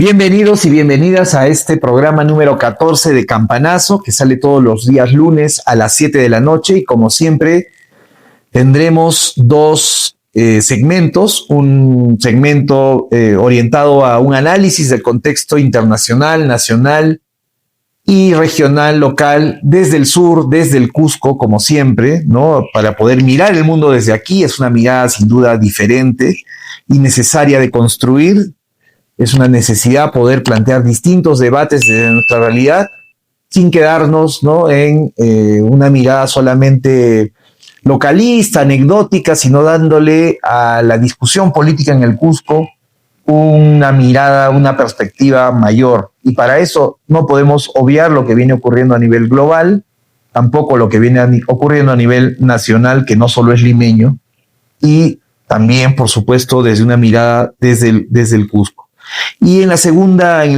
Bienvenidos y bienvenidas a este programa número 14 de Campanazo, que sale todos los días lunes a las 7 de la noche. Y como siempre, tendremos dos segmentos. Un segmento orientado a un análisis del contexto internacional, nacional y regional, local, desde el sur, desde el Cusco, como siempre, ¿no? Para poder mirar el mundo desde aquí. Es una mirada sin duda diferente y necesaria de construir. Es una necesidad poder plantear distintos debates de nuestra realidad sin quedarnos, ¿no?, en una mirada solamente localista, anecdótica, sino dándole a la discusión política en el Cusco una mirada, una perspectiva mayor. Y para eso no podemos obviar lo que viene ocurriendo a nivel global, tampoco lo que viene ocurriendo a nivel nacional, que no solo es limeño, y también, por supuesto, desde una mirada desde el Cusco. Y en el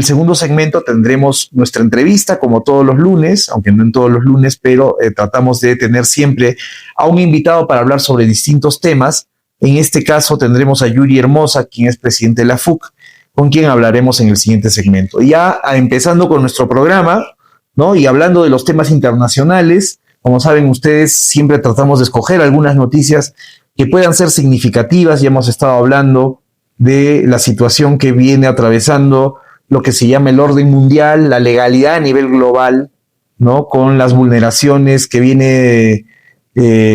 segundo segmento tendremos nuestra entrevista, como todos los lunes, aunque no en todos los lunes, pero tratamos de tener siempre a un invitado para hablar sobre distintos temas. En este caso tendremos a Yuri Hermosa, quien es presidente de la FUC, con quien hablaremos en el siguiente segmento. Ya empezando con nuestro programa, ¿no?, y hablando de los temas internacionales, como saben ustedes, siempre tratamos de escoger algunas noticias que puedan ser significativas. Ya hemos estado hablando de la situación que viene atravesando lo que se llama el orden mundial, la legalidad a nivel global, ¿no?, con las vulneraciones que viene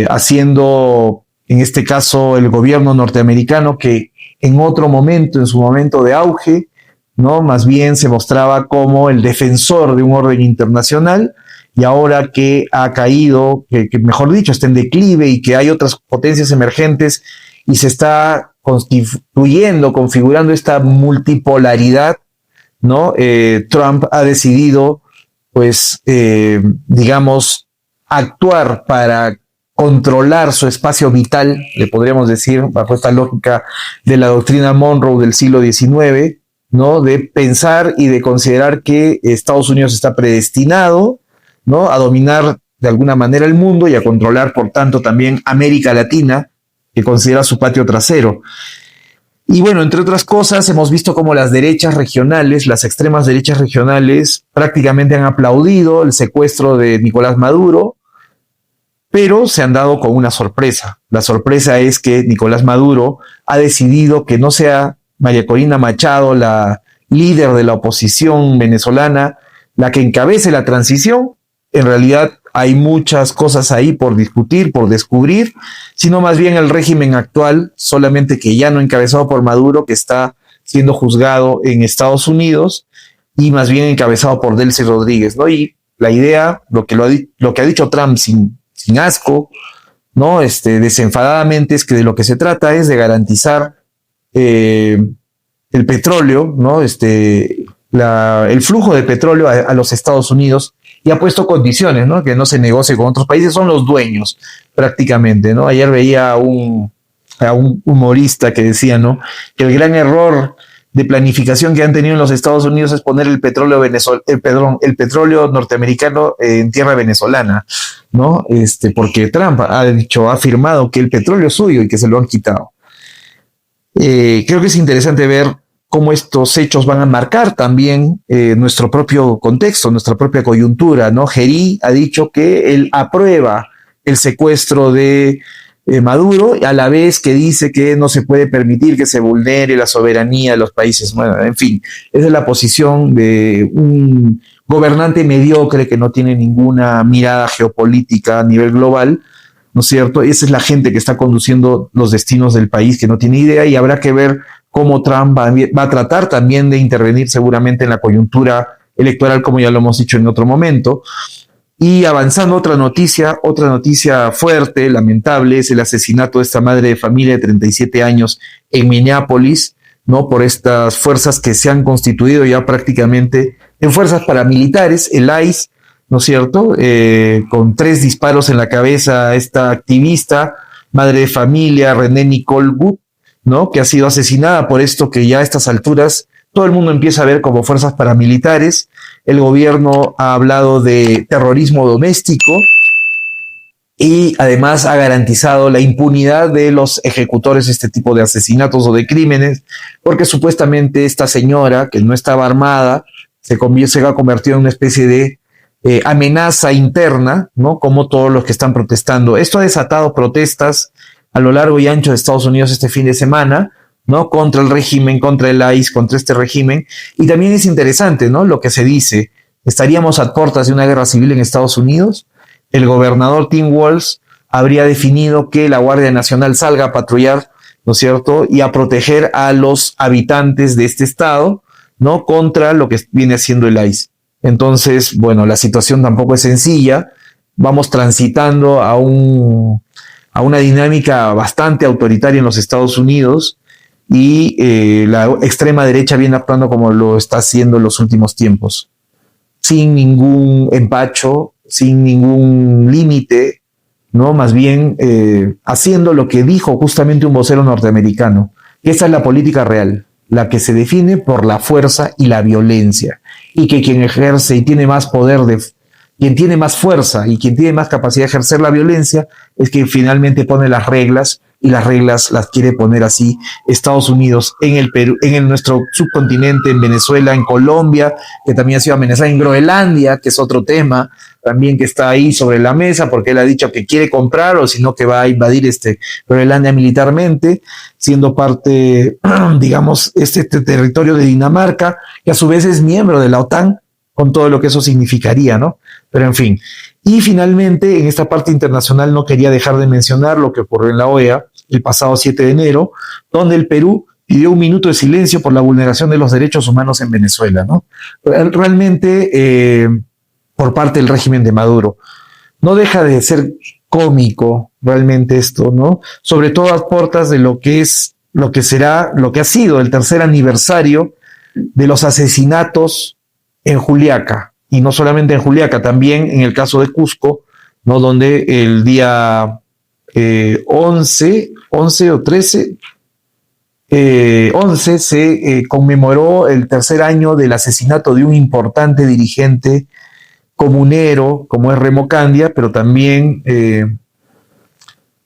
haciendo, en este caso, el gobierno norteamericano, que en otro momento, en su momento de auge, ¿no?, más bien se mostraba como el defensor de un orden internacional, y ahora que ha caído, que mejor dicho, está en declive y que hay otras potencias emergentes y se está constituyendo, configurando esta multipolaridad, ¿no? Trump ha decidido, pues, digamos, actuar para controlar su espacio vital, le podríamos decir, bajo esta lógica de la doctrina Monroe del siglo XIX, ¿no?, de pensar y de considerar que Estados Unidos está predestinado, ¿no?, a dominar de alguna manera el mundo y a controlar, por tanto, también América Latina, que considera su patio trasero. Y bueno, entre otras cosas, hemos visto cómo las derechas regionales, las extremas derechas regionales, prácticamente han aplaudido el secuestro de Nicolás Maduro, pero se han dado con una sorpresa. La sorpresa es que Nicolás Maduro ha decidido que no sea María Corina Machado, la líder de la oposición venezolana, la que encabece la transición. En realidad hay muchas cosas ahí por discutir, por descubrir, sino más bien el régimen actual, solamente que ya no encabezado por Maduro, que está siendo juzgado en Estados Unidos, y más bien encabezado por Delcy Rodríguez, ¿no? Y la idea, lo que ha dicho Trump sin asco, ¿no?, desenfadadamente, es que de lo que se trata es de garantizar el petróleo, ¿no?, el flujo de petróleo a los Estados Unidos, y ha puesto condiciones, ¿no?, que no se negocie con otros países. Son los dueños prácticamente, ¿no? Ayer veía a un humorista que decía, ¿no?, que el gran error de planificación que han tenido en los Estados Unidos es poner el petróleo norteamericano en tierra venezolana, ¿no? Porque Trump ha afirmado que el petróleo es suyo y que se lo han quitado. Creo que es interesante ver cómo estos hechos van a marcar también nuestro propio contexto, nuestra propia coyuntura, ¿no? Gerí ha dicho que él aprueba el secuestro de Maduro, a la vez que dice que no se puede permitir que se vulnere la soberanía de los países. Bueno, en fin, esa es la posición de un gobernante mediocre que no tiene ninguna mirada geopolítica a nivel global, ¿no es cierto? Esa es la gente que está conduciendo los destinos del país, que no tiene idea, y habrá que ver cómo Trump va a tratar también de intervenir seguramente en la coyuntura electoral, como ya lo hemos dicho en otro momento. Y avanzando, otra noticia fuerte, lamentable, es el asesinato de esta madre de familia de 37 años en Minneapolis, ¿no?, por estas fuerzas que se han constituido ya prácticamente en fuerzas paramilitares, el ICE, ¿no es cierto?, con 3 disparos en la cabeza a esta activista, madre de familia, René Nicole Wood, ¿no?, que ha sido asesinada por esto que ya a estas alturas todo el mundo empieza a ver como fuerzas paramilitares. El gobierno ha hablado de terrorismo doméstico y además ha garantizado la impunidad de los ejecutores de este tipo de asesinatos o de crímenes, porque supuestamente esta señora, que no estaba armada, se ha convertido en una especie de amenaza interna, ¿no? Como todos los que están protestando. Esto ha desatado protestas a lo largo y ancho de Estados Unidos este fin de semana, ¿no? Contra el régimen, contra el ICE, contra este régimen. Y también es interesante, ¿no? Lo que se dice. Estaríamos a puertas de una guerra civil en Estados Unidos. El gobernador Tim Walz habría definido que la Guardia Nacional salga a patrullar, ¿no es cierto? Y a proteger a los habitantes de este estado, ¿no? Contra lo que viene haciendo el ICE. Entonces, bueno, la situación tampoco es sencilla. Vamos transitando a una dinámica bastante autoritaria en los Estados Unidos y la extrema derecha viene actuando como lo está haciendo en los últimos tiempos, sin ningún empacho, sin ningún límite, ¿no? Más bien haciendo lo que dijo justamente un vocero norteamericano, que esa es la política real, la que se define por la fuerza y la violencia, y que quien ejerce y tiene más poder quien tiene más fuerza y quien tiene más capacidad de ejercer la violencia es quien finalmente pone las reglas, y las reglas las quiere poner así Estados Unidos en el Perú, nuestro subcontinente, en Venezuela, en Colombia, que también ha sido amenazada, en Groenlandia, que es otro tema también que está ahí sobre la mesa, porque él ha dicho que quiere comprar o sino que va a invadir Groenlandia militarmente, siendo parte, digamos, este territorio de Dinamarca, que a su vez es miembro de la OTAN, con todo lo que eso significaría, ¿no? Pero en fin. Y finalmente, en esta parte internacional no quería dejar de mencionar lo que ocurrió en la OEA el pasado 7 de enero, donde el Perú pidió un minuto de silencio por la vulneración de los derechos humanos en Venezuela, ¿no? Realmente, por parte del régimen de Maduro. No deja de ser cómico realmente esto, ¿no? Sobre todo a puertas de lo que ha sido el tercer aniversario de los asesinatos en Juliaca, y no solamente en Juliaca, también en el caso de Cusco, ¿no? Donde el día 11 o 13, 11 se conmemoró el tercer año del asesinato de un importante dirigente comunero como es Remo Candia, pero también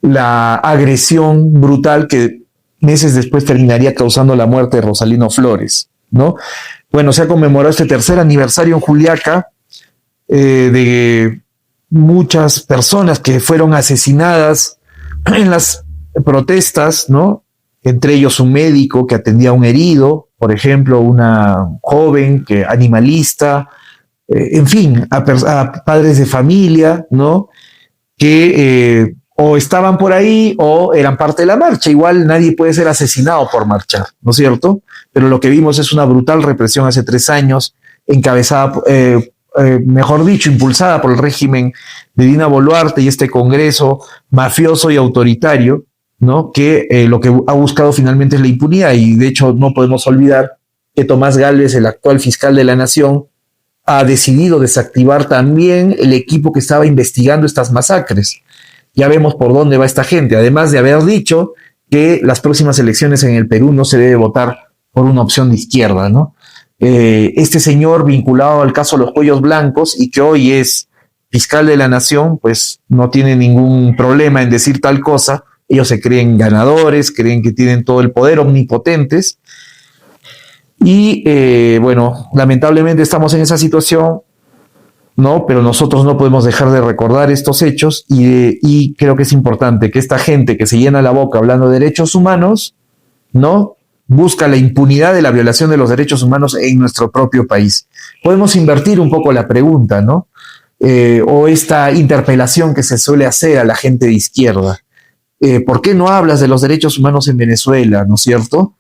la agresión brutal que meses después terminaría causando la muerte de Rosalino Flores, ¿no? Bueno, se ha conmemorado este tercer aniversario en Juliaca de muchas personas que fueron asesinadas en las protestas, ¿no? Entre ellos un médico que atendía a un herido, por ejemplo, una joven animalista, en fin, a padres de familia, ¿no? Que o estaban por ahí o eran parte de la marcha. Igual nadie puede ser asesinado por marchar, ¿no es cierto? Pero lo que vimos es una brutal represión hace 3 años, encabezada, mejor dicho, impulsada por el régimen de Dina Boluarte y este Congreso mafioso y autoritario, ¿no? Que lo que ha buscado finalmente es la impunidad. Y de hecho no podemos olvidar que Tomás Gálvez, el actual fiscal de la Nación, ha decidido desactivar también el equipo que estaba investigando estas masacres. Ya vemos por dónde va esta gente, además de haber dicho que las próximas elecciones en el Perú no se debe votar por una opción de izquierda, ¿no? Este señor vinculado al caso Los Cuellos Blancos y que hoy es fiscal de la Nación, pues no tiene ningún problema en decir tal cosa. Ellos se creen ganadores, creen que tienen todo el poder, omnipotentes. Y bueno, lamentablemente estamos en esa situación, ¿no? Pero nosotros no podemos dejar de recordar estos hechos y creo que es importante que esta gente que se llena la boca hablando de derechos humanos, ¿no? Busca la impunidad de la violación de los derechos humanos en nuestro propio país. Podemos invertir un poco la pregunta, ¿no? O esta interpelación que se suele hacer a la gente de izquierda. ¿Por qué no hablas de los derechos humanos en Venezuela, ¿no es cierto?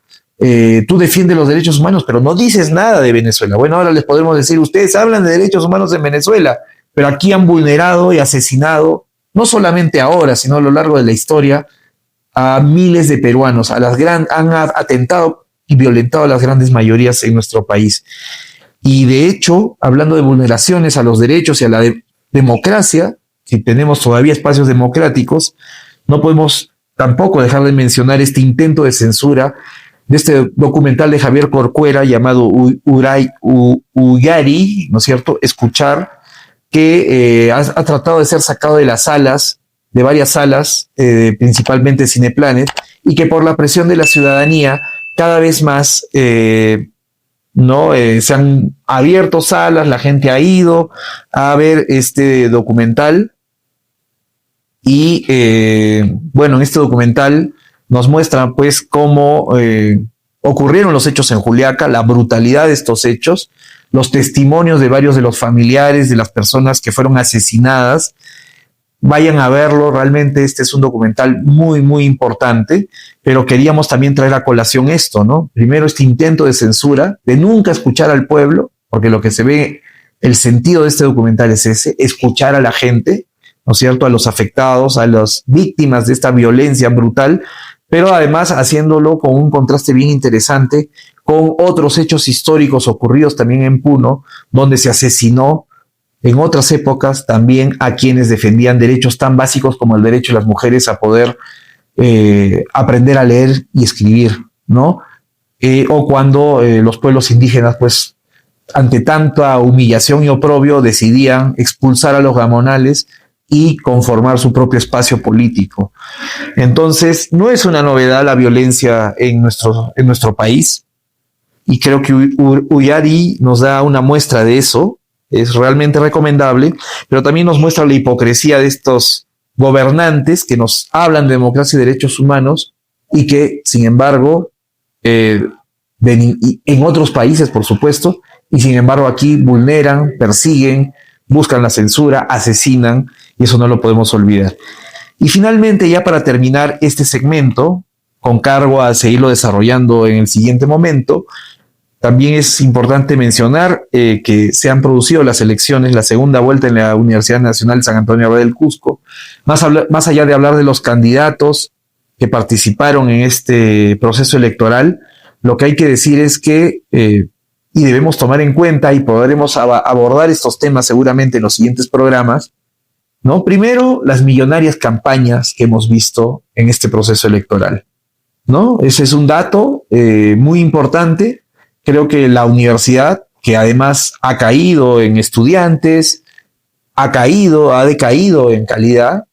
Tú defiendes los derechos humanos, pero no dices nada de Venezuela. Bueno, ahora les podemos decir, ustedes hablan de derechos humanos en Venezuela, pero aquí han vulnerado y asesinado, no solamente ahora, sino a lo largo de la historia, a miles de peruanos, han atentado y violentado a las grandes mayorías en nuestro país. Y de hecho, hablando de vulneraciones a los derechos y a la democracia, si tenemos todavía espacios democráticos, no podemos tampoco dejar de mencionar este intento de censura de este documental de Javier Corcuera llamado Ullari, ¿no es cierto? Escuchar, que ha tratado de ser sacado de las salas de varias salas, principalmente Cineplanet, y que por la presión de la ciudadanía cada vez más se han abierto salas, la gente ha ido a ver este documental y bueno, en este documental nos muestra pues cómo ocurrieron los hechos en Juliaca, la brutalidad de estos hechos, los testimonios de varios de los familiares de las personas que fueron asesinadas. Vayan a verlo, realmente este es un documental muy, muy importante, pero queríamos también traer a colación esto, ¿no? Primero, este intento de censura, de nunca escuchar al pueblo, porque lo que se ve, el sentido de este documental es ese, escuchar a la gente, ¿no es cierto?, a los afectados, a las víctimas de esta violencia brutal, pero además haciéndolo con un contraste bien interesante con otros hechos históricos ocurridos también en Puno, donde se asesinó en otras épocas también a quienes defendían derechos tan básicos como el derecho de las mujeres a poder aprender a leer y escribir, ¿no? O cuando los pueblos indígenas, pues, ante tanta humillación y oprobio, decidían expulsar a los gamonales y conformar su propio espacio político. Entonces, no es una novedad la violencia en nuestro país, y creo que Ullari nos da una muestra de eso. Es realmente recomendable, pero también nos muestra la hipocresía de estos gobernantes que nos hablan de democracia y derechos humanos y que, sin embargo, en otros países, por supuesto, y sin embargo aquí vulneran, persiguen, buscan la censura, asesinan, y eso no lo podemos olvidar. Y finalmente, ya para terminar este segmento, con cargo a seguirlo desarrollando en el siguiente momento, también es importante mencionar que se han producido las elecciones, la segunda vuelta en la Universidad Nacional San Antonio Abad del Cusco. Más allá de hablar de los candidatos que participaron en este proceso electoral, lo que hay que decir es que, y debemos tomar en cuenta, y podremos abordar estos temas seguramente en los siguientes programas, ¿no? Primero, las millonarias campañas que hemos visto en este proceso electoral, ¿no? Ese es un dato muy importante. Creo que la universidad, que además ha caído en estudiantes, ha decaído en calidad,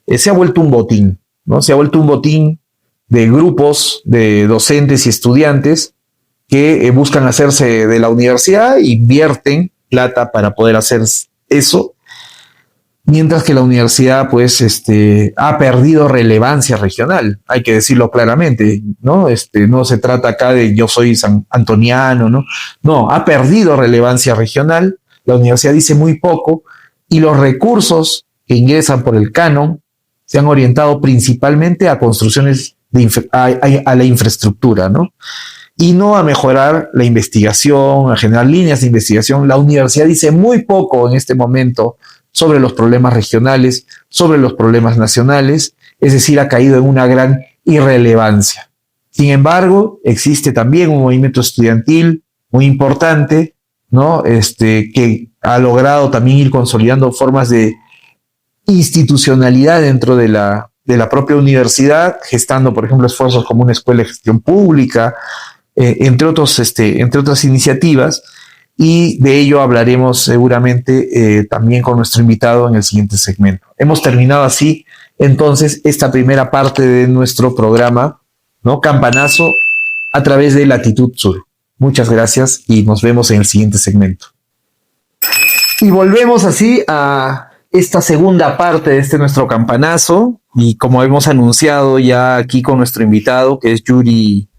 se ha vuelto un botín, ¿no? Se ha vuelto un botín de grupos de docentes y estudiantes que buscan hacerse de la universidad, invierten plata para poder hacer eso, mientras que la universidad pues ha perdido relevancia regional, hay que decirlo claramente, ¿no? No se trata acá de yo soy san antoniano, ¿no? No, ha perdido relevancia regional, la universidad dice muy poco y los recursos que ingresan por el canon se han orientado principalmente a construcciones a la infraestructura, ¿no? Y no a mejorar la investigación, a generar líneas de investigación. La universidad dice muy poco en este momento sobre los problemas regionales, sobre los problemas nacionales, es decir, ha caído en una gran irrelevancia. Sin embargo, existe también un movimiento estudiantil muy importante, ¿no? Que ha logrado también ir consolidando formas de institucionalidad dentro de la propia universidad, gestando, por ejemplo, esfuerzos como una escuela de gestión pública, entre otras iniciativas. Y de ello hablaremos seguramente también con nuestro invitado en el siguiente segmento. Hemos terminado así, entonces, esta primera parte de nuestro programa, ¿no? Campanazo a través de Latitud Sur. Muchas gracias y nos vemos en el siguiente segmento. Y volvemos así a esta segunda parte de nuestro campanazo. Y como hemos anunciado ya aquí con nuestro invitado, que es Yuri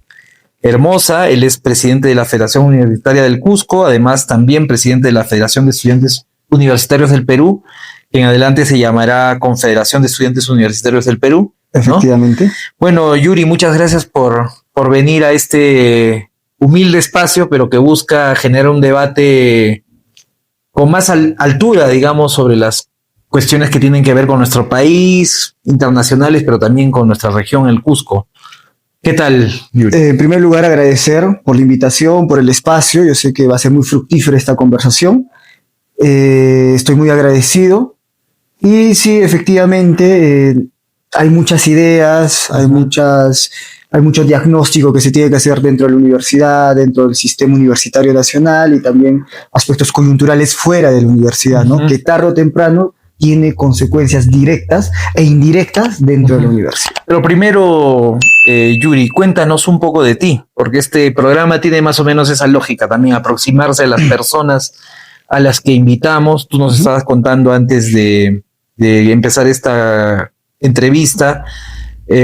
Hermosa, él es presidente de la Federación Universitaria del Cusco, además también presidente de la Federación de Estudiantes Universitarios del Perú, que en adelante se llamará Confederación de Estudiantes Universitarios del Perú, ¿no? Efectivamente. Bueno, Yuri, muchas gracias por venir a este humilde espacio, pero que busca generar un debate con más altura, digamos, sobre las cuestiones que tienen que ver con nuestro país, internacionales, pero también con nuestra región, el Cusco. ¿Qué tal, Yuri? En primer lugar, agradecer por la invitación, por el espacio. Yo sé que va a ser muy fructífera esta conversación. Estoy muy agradecido. Y sí, efectivamente, hay muchas ideas, hay mucho diagnóstico que se tiene que hacer dentro de la universidad, dentro del sistema universitario nacional y también aspectos coyunturales fuera de la universidad, ¿no? Que tarde o temprano tiene consecuencias directas e indirectas dentro de la universidad. Pero primero, Yuri, cuéntanos un poco de ti, porque este programa tiene más o menos esa lógica también, aproximarse a las personas a las que invitamos. Tú nos estabas contando antes de empezar esta entrevista,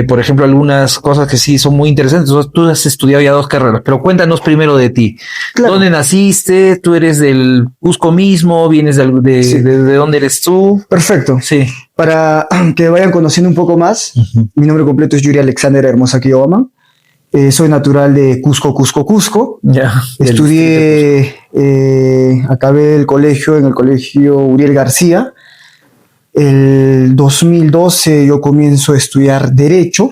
por ejemplo, algunas cosas que sí son muy interesantes. Tú has estudiado ya 2 carreras, pero cuéntanos primero de ti. Claro. ¿Dónde naciste? ¿Tú eres del Cusco mismo? ¿Vienes Sí. de dónde eres tú? Perfecto. Sí. Para que vayan conociendo un poco más, mi nombre completo es Yuri Alexander Hermosa Quillobama. Soy natural de Cusco. Ya. Estudié, acabé el colegio en el colegio Uriel García. El 2012 yo comienzo a estudiar Derecho.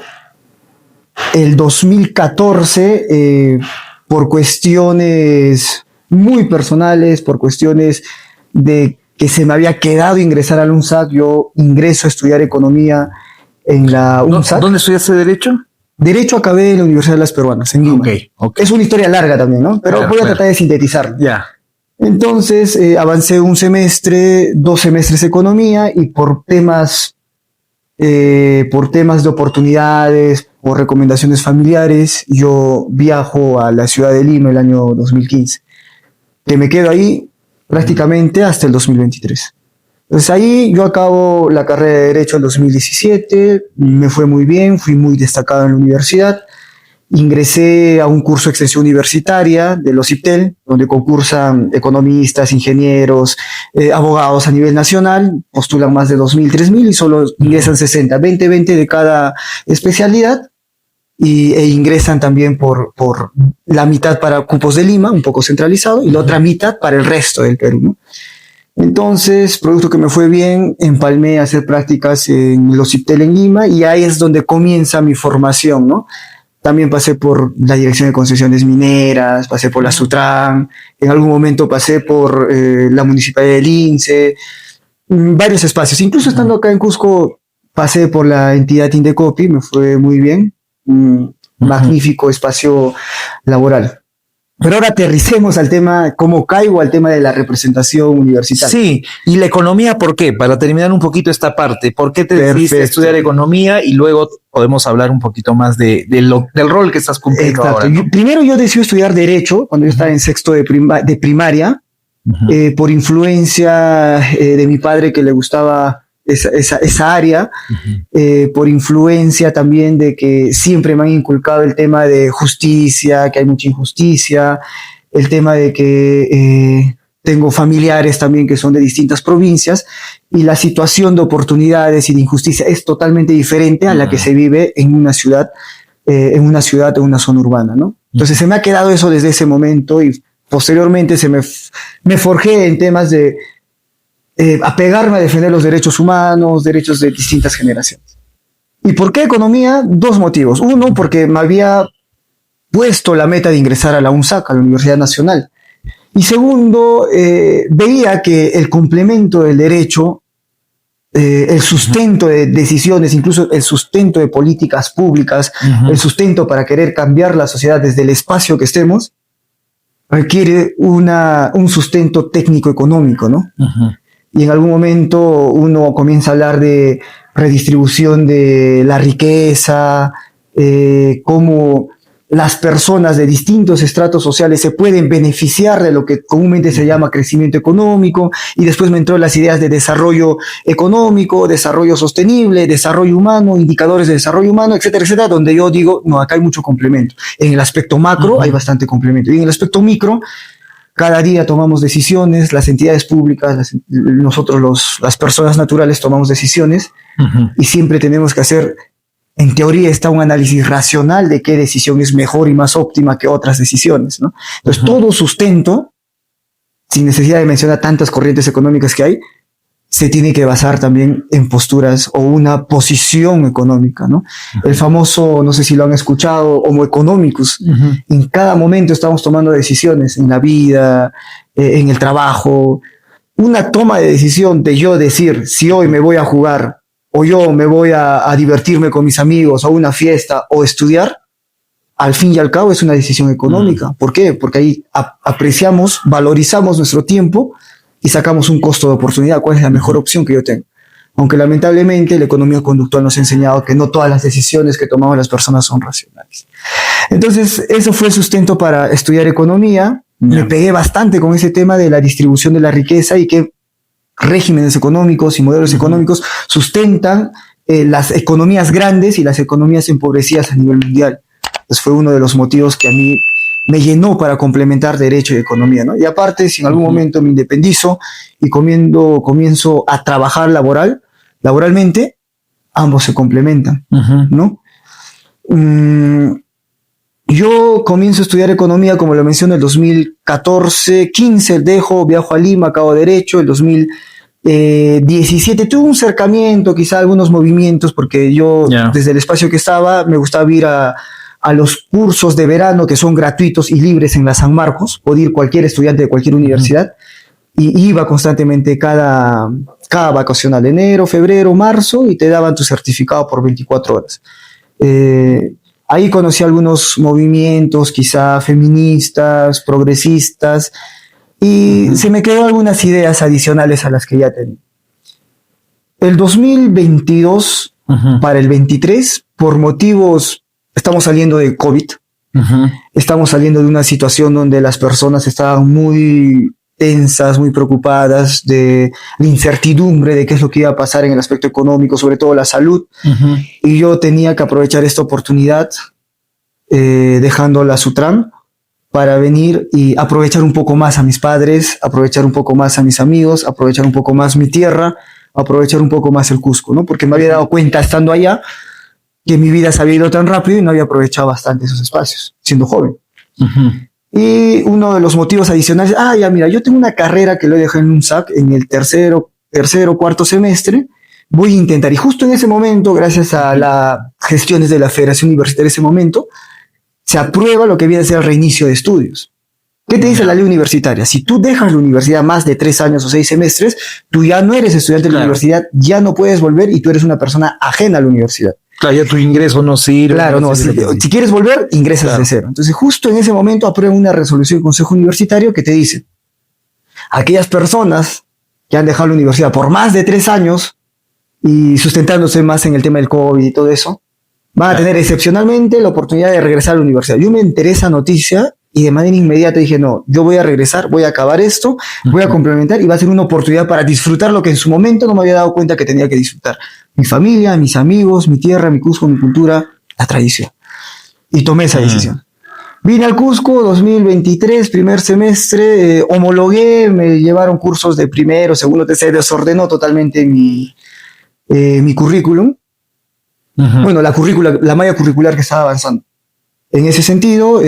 El 2014, por cuestiones muy personales, por cuestiones de que se me había quedado ingresar al UNSAC, yo ingreso a estudiar Economía en la UNSAC. ¿Dónde estudiaste Derecho? Derecho acabé en la Universidad de las Peruanas, en Lima. Okay. Es una historia larga también, ¿no? Pero Claro, voy a tratar de sintetizar. Ya. Entonces, avancé un semestre, 2 semestres Economía, y por temas de oportunidades, por recomendaciones familiares, yo viajo a la ciudad de Lima el año 2015, que me quedo ahí prácticamente hasta el 2023. Entonces ahí yo acabo la carrera de Derecho en 2017, me fue muy bien, fui muy destacado en la universidad. Ingresé a un curso de extensión universitaria de los IPTEL, donde concursan economistas, ingenieros, abogados a nivel nacional, postulan más de 2.000, 3.000 y solo ingresan 60, 20 de cada especialidad, e ingresan también por la mitad para cupos de Lima, un poco centralizado, y la otra mitad para el resto del Perú, ¿no? Entonces, producto que me fue bien, empalmé a hacer prácticas en los IPTEL en Lima, y ahí es donde comienza mi formación, ¿no? También pasé por la Dirección de Concesiones Mineras, pasé por la Sutran, en algún momento pasé por la Municipalidad del Lince, varios espacios. Incluso estando acá en Cusco, pasé por la entidad Indecopi, me fue muy bien, un magnífico espacio laboral. Pero ahora aterricemos al tema, cómo caigo al tema de la representación universitaria. Sí, y la economía, ¿por qué? Para terminar un poquito esta parte, ¿por qué te decidiste a estudiar economía? Y luego podemos hablar un poquito más del rol que estás cumpliendo. Exacto. Ahora, ¿no? Primero yo decidí estudiar Derecho cuando yo estaba en sexto de primaria, por influencia de mi padre, que le gustaba esa área, por influencia también de que siempre me han inculcado el tema de justicia, que hay mucha injusticia, el tema de que tengo familiares también que son de distintas provincias, y la situación de oportunidades y de injusticia es totalmente diferente a la que se vive en una ciudad o una zona urbana, ¿no? Entonces se me ha quedado eso desde ese momento, y posteriormente me forjé en temas de apegarme a defender los derechos humanos, derechos de distintas generaciones. ¿Y por qué economía? 2 motivos. Uno, porque me había puesto la meta de ingresar a la UNSAC, a la Universidad Nacional. Y segundo, veía que el complemento del derecho, el sustento de decisiones, incluso el sustento de políticas públicas, el sustento para querer cambiar la sociedad desde el espacio que estemos, requiere un sustento técnico-económico, ¿no? Y en algún momento uno comienza a hablar de redistribución de la riqueza, cómo las personas de distintos estratos sociales se pueden beneficiar de lo que comúnmente se llama crecimiento económico, y después me entró las ideas de desarrollo económico, desarrollo sostenible, desarrollo humano, indicadores de desarrollo humano, etcétera, etcétera, donde yo digo, no, acá hay mucho complemento. En el aspecto macro hay bastante complemento, y en el aspecto micro, cada día tomamos decisiones, las entidades públicas, nosotros las personas naturales tomamos decisiones, y siempre tenemos que hacer, en teoría está un análisis racional de qué decisión es mejor y más óptima que otras decisiones, ¿no? Entonces todo sustento, sin necesidad de mencionar tantas corrientes económicas que hay, se tiene que basar también en posturas o una posición económica, ¿no? El famoso, no sé si lo han escuchado, Homo economicus. En cada momento estamos tomando decisiones en la vida, en el trabajo. Una toma de decisión de yo decir si hoy me voy a jugar, o yo me voy a divertirme con mis amigos, o a una fiesta, o estudiar, al fin y al cabo es una decisión económica. ¿Por qué? Porque ahí apreciamos, valorizamos nuestro tiempo y sacamos un costo de oportunidad. ¿Cuál es la mejor opción que yo tengo? Aunque lamentablemente la economía conductual nos ha enseñado que no todas las decisiones que tomamos las personas son racionales. Entonces, eso fue el sustento para estudiar economía. Me pegué bastante con ese tema de la distribución de la riqueza y qué regímenes económicos y modelos económicos sustentan las economías grandes y las economías empobrecidas a nivel mundial. Entonces fue uno de los motivos que a mí me llenó para complementar derecho y economía, ¿no? Y aparte, si en algún momento me independizo y comienzo a trabajar laboralmente, ambos se complementan, ¿no? Yo comienzo a estudiar economía, como lo mencioné, en el 2014, 15 viajo a Lima, acabo derecho, el 2017 tuve un cercamiento, quizá algunos movimientos, porque yo desde el espacio que estaba me gustaba ir a los cursos de verano que son gratuitos y libres en la San Marcos, podía ir cualquier estudiante de cualquier universidad, y iba constantemente cada vacacional, enero, febrero, marzo, y te daban tu certificado por 24 horas. Ahí conocí algunos movimientos, quizá feministas, progresistas, y se me quedaron algunas ideas adicionales a las que ya tenía. El 2022 para el 23, por motivos, estamos saliendo de COVID, estamos saliendo de una situación donde las personas estaban muy tensas, muy preocupadas de la incertidumbre de qué es lo que iba a pasar en el aspecto económico, sobre todo la salud, y yo tenía que aprovechar esta oportunidad, dejando la Sutram, para venir y aprovechar un poco más a mis padres, aprovechar un poco más a mis amigos, aprovechar un poco más mi tierra, aprovechar un poco más el Cusco, ¿no? Porque me había dado cuenta estando allá que mi vida se había ido tan rápido y no había aprovechado bastante esos espacios, siendo joven. Y uno de los motivos adicionales, mira, yo tengo una carrera que lo dejé en un SAC en el tercero, cuarto semestre, voy a intentar, y justo en ese momento, gracias a las gestiones de la Federación Universitaria en ese momento, se aprueba lo que viene a ser el reinicio de estudios. ¿Qué te dice la ley universitaria? Si tú dejas la universidad más de 3 años o 6 semestres, tú ya no eres estudiante de la universidad, ya no puedes volver y tú eres una persona ajena a la universidad. Claro, ya tu ingreso no sirve. Claro, no. Si quieres volver, ingresas de cero. Entonces, justo en ese momento aprueba una resolución del Consejo Universitario que te dice: aquellas personas que han dejado la universidad por más de 3 años y sustentándose más en el tema del COVID y todo eso, van a tener excepcionalmente la oportunidad de regresar a la universidad. Yo me enteré esa noticia y de manera inmediata dije, no, yo voy a regresar, voy a acabar esto, voy a complementar y va a ser una oportunidad para disfrutar lo que en su momento no me había dado cuenta que tenía que disfrutar. Mi familia, mis amigos, mi tierra, mi Cusco, mi cultura, la tradición. Y tomé esa decisión. Vine al Cusco 2023, primer semestre, homologué, me llevaron cursos de primero, segundo, tercero, desordenó totalmente mi currículum. Bueno, la malla curricular que estaba avanzando. En ese sentido,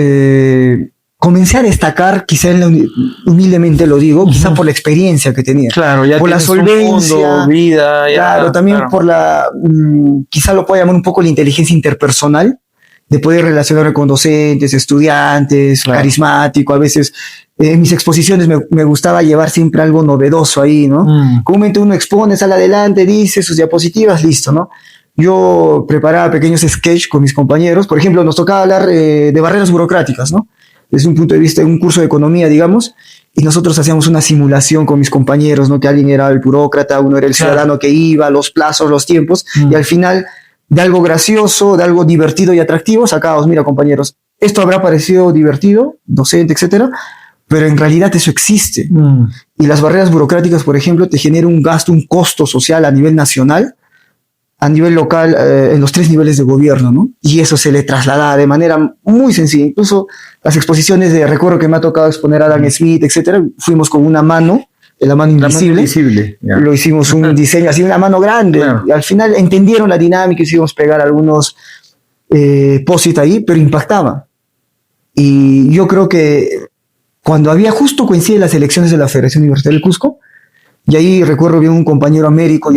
comencé a destacar, quizá humildemente lo digo, quizá por la experiencia que tenía. Claro, ya por la solvencia, mundo, vida, claro, también por la, quizá lo puedo llamar un poco la inteligencia interpersonal, de poder relacionarme con docentes, estudiantes, carismático. A veces en mis exposiciones me gustaba llevar siempre algo novedoso ahí, ¿no? Comúnmente uno expone, sale adelante, dice sus diapositivas, listo, ¿no? Yo preparaba pequeños sketches con mis compañeros. Por ejemplo, nos tocaba hablar de barreras burocráticas, ¿no? Desde un punto de vista de un curso de economía, digamos, y nosotros hacíamos una simulación con mis compañeros, ¿no? Que alguien era el burócrata, uno era el ciudadano que iba, los plazos, los tiempos, y al final, de algo gracioso, de algo divertido y atractivo, sacábamos, mira, compañeros, esto habrá parecido divertido, docente, etcétera, pero en realidad eso existe. Y las barreras burocráticas, por ejemplo, te generan un gasto, un costo social a nivel nacional, a nivel local, en los 3 niveles de gobierno, ¿no? Y eso se le traslada de manera muy sencilla. Incluso las exposiciones recuerdo que me ha tocado exponer a Adam Smith, etcétera, fuimos con una mano, la mano invisible. Lo hicimos un diseño así, una mano grande, y al final entendieron la dinámica, hicimos pegar algunos post-it ahí, pero impactaba. Y yo creo que cuando había justo coincide las elecciones de la Federación Universitaria del Cusco, y ahí recuerdo bien un compañero Américo,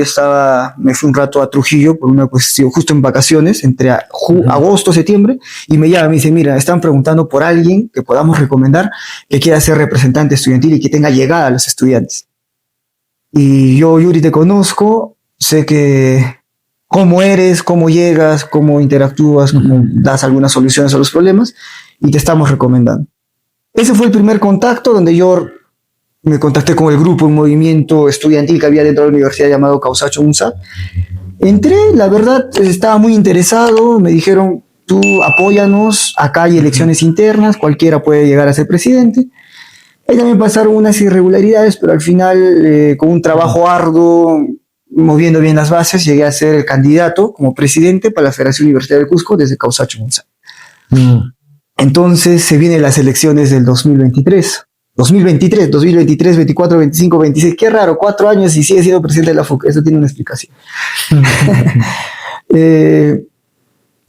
me fui un rato a Trujillo por una cuestión, justo en vacaciones, entre agosto, septiembre, y me llama y me dice, mira, están preguntando por alguien que podamos recomendar que quiera ser representante estudiantil y que tenga llegada a los estudiantes. Y yo, Yuri, te conozco, sé que cómo eres, cómo llegas, cómo interactúas, cómo das algunas soluciones a los problemas, y te estamos recomendando. Ese fue el primer contacto donde yo me contacté con el grupo, un movimiento estudiantil que había dentro de la universidad llamado Causacho UNSA. Entré, la verdad, estaba muy interesado, me dijeron, tú apóyanos, acá hay elecciones internas, cualquiera puede llegar a ser presidente. Ahí también pasaron unas irregularidades, pero al final, con un trabajo arduo, moviendo bien las bases, llegué a ser el candidato como presidente para la Federación Universitaria del Cusco desde Causacho UNSA. Entonces se vienen las elecciones del 2023, 24, 25, 26. Qué raro, 4 años y sigue siendo presidente de la FUC. Eso tiene una explicación.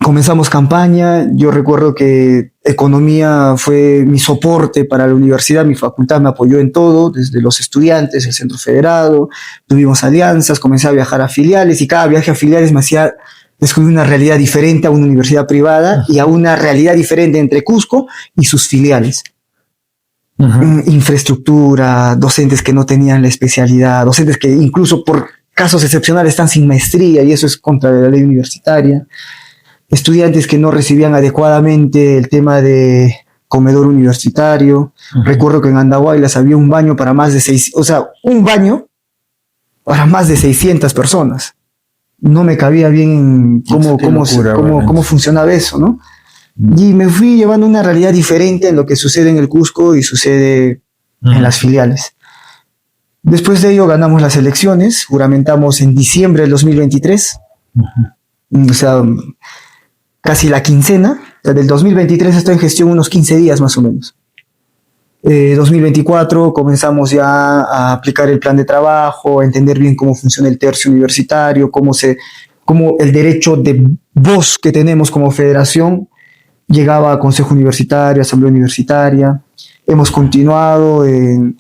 Comenzamos campaña. Yo recuerdo que economía fue mi soporte para la universidad. Mi facultad me apoyó en todo, desde los estudiantes, el centro federado. Tuvimos alianzas, comencé a viajar a filiales y cada viaje a filiales me hacía descubrir una realidad diferente a una universidad privada y a una realidad diferente entre Cusco y sus filiales. Infraestructura, docentes que no tenían la especialidad, docentes que incluso por casos excepcionales están sin maestría y eso es contra la ley universitaria, estudiantes que no recibían adecuadamente el tema de comedor universitario. Recuerdo que en Andahuaylas había un baño para más de 600 personas. No me cabía bien cómo funcionaba eso, ¿no? Y me fui llevando una realidad diferente en lo que sucede en el Cusco y sucede en las filiales. Después de ello ganamos las elecciones, juramentamos en diciembre del 2023, o sea, casi la quincena. O sea, del 2023 estoy en gestión unos 15 días más o menos. 2024 comenzamos ya a aplicar el plan de trabajo, a entender bien cómo funciona el tercio universitario, cómo el derecho de voz que tenemos como federación llegaba a Consejo Universitario, Asamblea Universitaria. Hemos continuado en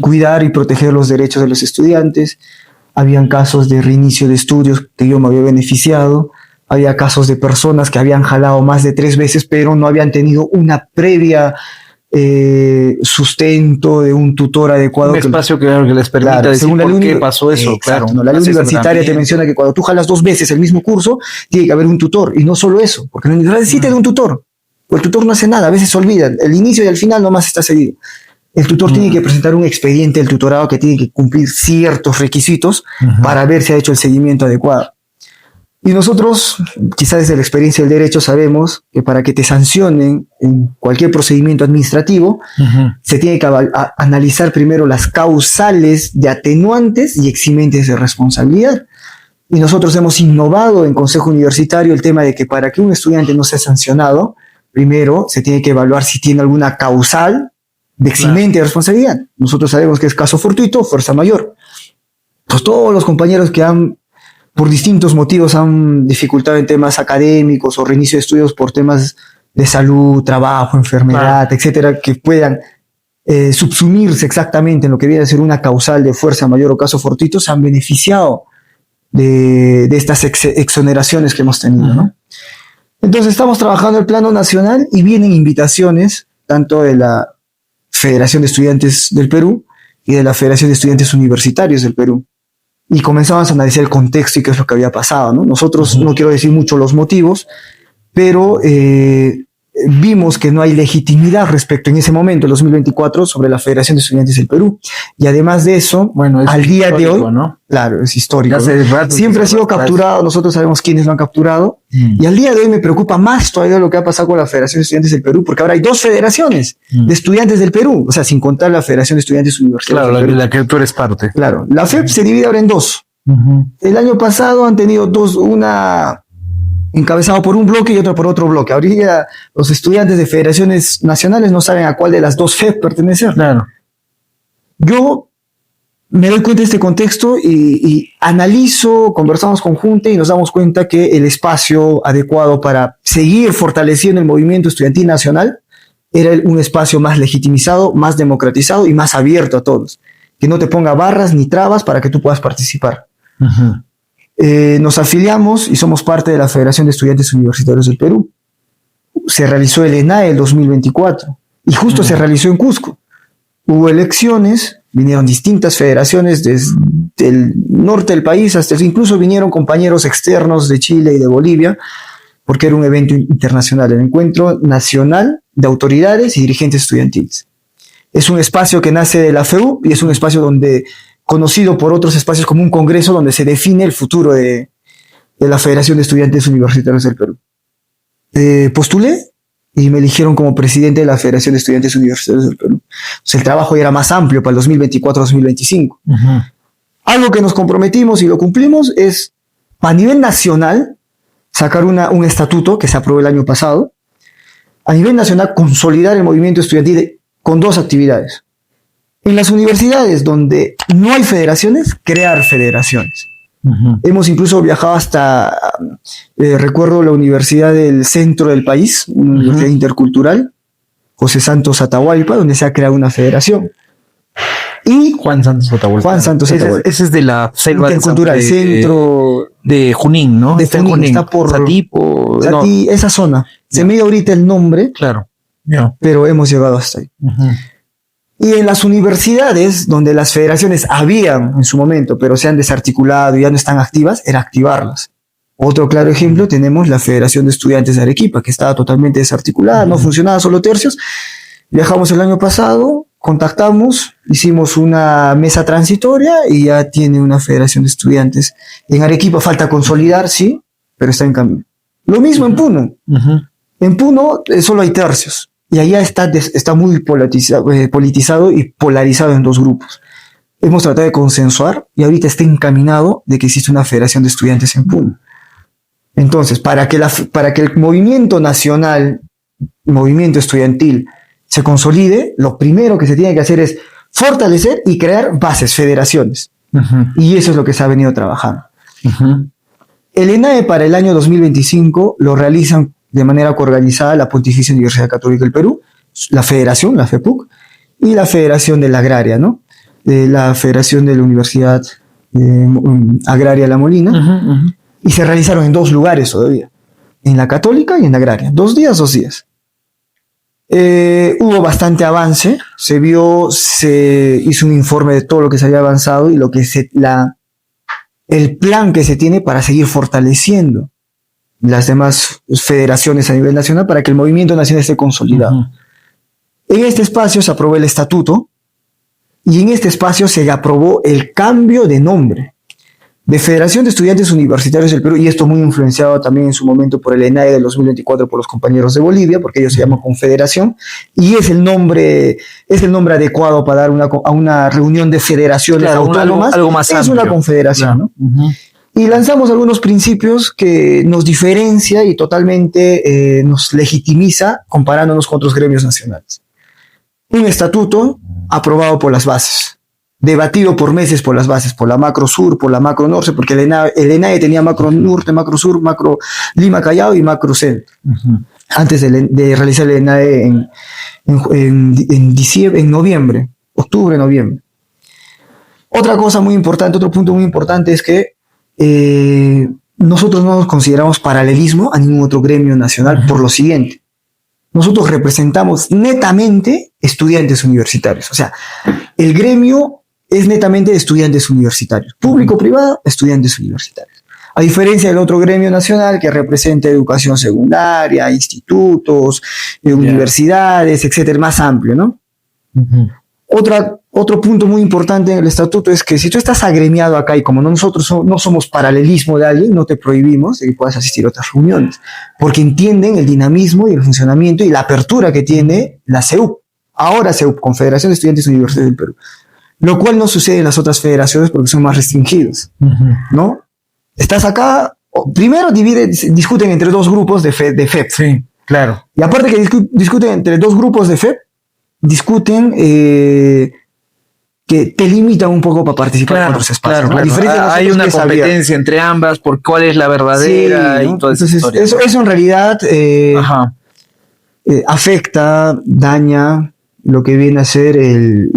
cuidar y proteger los derechos de los estudiantes. Habían casos de reinicio de estudios que yo me había beneficiado. Había casos de personas que habían jalado más de 3 veces, pero no habían tenido una previa sustento de un tutor adecuado. Un espacio que les permita decir por qué pasó eso. Claro, no, la ley universitaria te menciona que cuando tú jalas 2 veces el mismo curso, tiene que haber un tutor. Y no solo eso, porque la universidad necesita de un tutor. El tutor no hace nada, a veces se olvida. El inicio y el final nomás está seguido. El tutor tiene que presentar un expediente del tutorado que tiene que cumplir ciertos requisitos para ver si ha hecho el seguimiento adecuado. Y nosotros, quizás desde la experiencia del derecho, sabemos que para que te sancionen en cualquier procedimiento administrativo, se tiene que analizar primero las causales de atenuantes y eximentes de responsabilidad. Y nosotros hemos innovado en Consejo Universitario el tema de que para que un estudiante no sea sancionado, primero se tiene que evaluar si tiene alguna causal de eximente de responsabilidad. Nosotros sabemos que es caso fortuito, fuerza mayor. Pues todos los compañeros que por distintos motivos han dificultado en temas académicos o reinicio de estudios por temas de salud, trabajo, enfermedad, etcétera, que puedan subsumirse exactamente en lo que viene a ser una causal de fuerza mayor o caso fortuito, se han beneficiado de estas exoneraciones que hemos tenido, ¿no? Entonces estamos trabajando el plano nacional y vienen invitaciones tanto de la Federación de Estudiantes del Perú y de la Federación de Estudiantes Universitarios del Perú. Y comenzamos a analizar el contexto y qué es lo que había pasado, ¿no? Nosotros, no quiero decir mucho los motivos, pero vimos que no hay legitimidad respecto en ese momento, el 2024, sobre la Federación de Estudiantes del Perú. Y además de eso, bueno, al día de hoy, ¿no? Claro, es histórico, ¿no? Siempre ha sido capturado, nosotros sabemos quiénes lo han capturado, y al día de hoy me preocupa más todavía lo que ha pasado con la Federación de Estudiantes del Perú, porque ahora hay 2 federaciones de estudiantes del Perú, o sea, sin contar la Federación de Estudiantes Universitarios. Claro, del Perú. la que tú eres parte. Claro, la FEP se divide ahora en 2. El año pasado han tenido 2, una encabezado por un bloque y otra por otro bloque. Ahorita los estudiantes de federaciones nacionales no saben a cuál de las 2 FEP pertenecer. Claro. Yo me doy cuenta de este contexto y analizo, conversamos con Junta y nos damos cuenta que el espacio adecuado para seguir fortaleciendo el movimiento estudiantil nacional era un espacio más legitimizado, más democratizado y más abierto a todos. Que no te ponga barras ni trabas para que tú puedas participar. Nos afiliamos y somos parte de la Federación de Estudiantes Universitarios del Perú. Se realizó el ENAE el 2024 y justo se realizó en Cusco. Hubo elecciones, vinieron distintas federaciones desde el norte del país hasta incluso vinieron compañeros externos de Chile y de Bolivia, porque era un evento internacional, el encuentro nacional de autoridades y dirigentes estudiantiles. Es un espacio que nace de la FEU y es un espacio donde, conocido por otros espacios como un congreso donde se define el futuro de la Federación de Estudiantes Universitarios del Perú. Postulé y me eligieron como presidente de la Federación de Estudiantes Universitarios del Perú. Entonces, el trabajo ya era más amplio para el 2024-2025. Algo que nos comprometimos y lo cumplimos es, a nivel nacional, sacar un estatuto que se aprobó el año pasado. A nivel nacional, consolidar el movimiento estudiantil con 2 actividades. En las universidades donde no hay federaciones, crear federaciones. Hemos incluso viajado hasta, recuerdo, la Universidad del Centro del país, una universidad intercultural, José Santos Atahualpa, donde se ha creado una federación. Y Juan Santos Atahualpa. Ese es de la selva intercultural, centro de Junín, ¿no? De Junín, está por Satipo, esa zona. Se me dio ahorita el nombre, claro, pero hemos llegado hasta ahí. Y en las universidades donde las federaciones habían en su momento, pero se han desarticulado y ya no están activas, era activarlas. Otro claro ejemplo, tenemos la Federación de Estudiantes de Arequipa, que estaba totalmente desarticulada, no funcionaba, solo tercios. Viajamos el año pasado, contactamos, hicimos una mesa transitoria y ya tiene una Federación de Estudiantes. En Arequipa falta consolidar, sí, pero está en camino. Lo mismo en Puno. En Puno solo hay tercios. Y allá está muy politizado y polarizado en 2 grupos. Hemos tratado de consensuar y ahorita está encaminado de que existe una federación de estudiantes en Puno. Entonces, para que el movimiento nacional, movimiento estudiantil, se consolide, lo primero que se tiene que hacer es fortalecer y crear bases, federaciones. Y eso es lo que se ha venido trabajando. El ENAE para el año 2025 lo realizan de manera coorganizada la Pontificia Universidad Católica del Perú, la Federación, la FEPUC, y la Federación de la Agraria, ¿no? La Federación de la Universidad Agraria La Molina, y se realizaron en 2 lugares todavía, en la Católica y en la Agraria, 2 días. Hubo bastante avance, se hizo un informe de todo lo que se había avanzado y el plan que se tiene para seguir fortaleciendo las demás federaciones a nivel nacional para que el movimiento nacional esté consolidado. En este espacio se aprobó el estatuto y en este espacio se aprobó el cambio de nombre de Federación de Estudiantes Universitarios del Perú, y esto muy influenciado también en su momento por el ENAE del 2024 por los compañeros de Bolivia, porque ellos se llaman Confederación, y es el nombre adecuado para dar a una reunión de federaciones autónomas, algo más es amplio. Una confederación, ¿no? Y lanzamos algunos principios que nos diferencia y totalmente nos legitimiza comparándonos con otros gremios nacionales. Un estatuto aprobado por las bases, debatido por meses por las bases, por la macro sur, por la macro norte, porque el ENAE tenía macro norte, macro sur, macro Lima Callao y macro centro. Antes de realizar el ENAE en noviembre, octubre-noviembre. Otra cosa muy importante, otro punto muy importante es que nosotros no nos consideramos paralelismo a ningún otro gremio nacional por lo siguiente. Nosotros representamos netamente estudiantes universitarios. O sea, el gremio es netamente de estudiantes universitarios. Público-privado, estudiantes universitarios. A diferencia del otro gremio nacional que representa educación secundaria, institutos, universidades, etcétera, más amplio, ¿no? Otro punto muy importante en el estatuto es que si tú estás agremiado acá y como nosotros no somos paralelismo de alguien, no te prohibimos de que puedas asistir a otras reuniones, porque entienden el dinamismo y el funcionamiento y la apertura que tiene la CEUP, ahora CEUP, Confederación de Estudiantes Universitarios del Perú, lo cual no sucede en las otras federaciones porque son más restringidos, ¿no? Estás acá, primero discuten entre 2 grupos de FEP. Sí, claro. Y aparte que discuten entre 2 grupos de FEP, discuten que te limitan un poco para participar en otros espacios. Claro. Hay una competencia entre ambas por cuál es la verdadera, sí, ¿no? Y toda esa historia. Eso en realidad afecta, daña lo que viene a ser el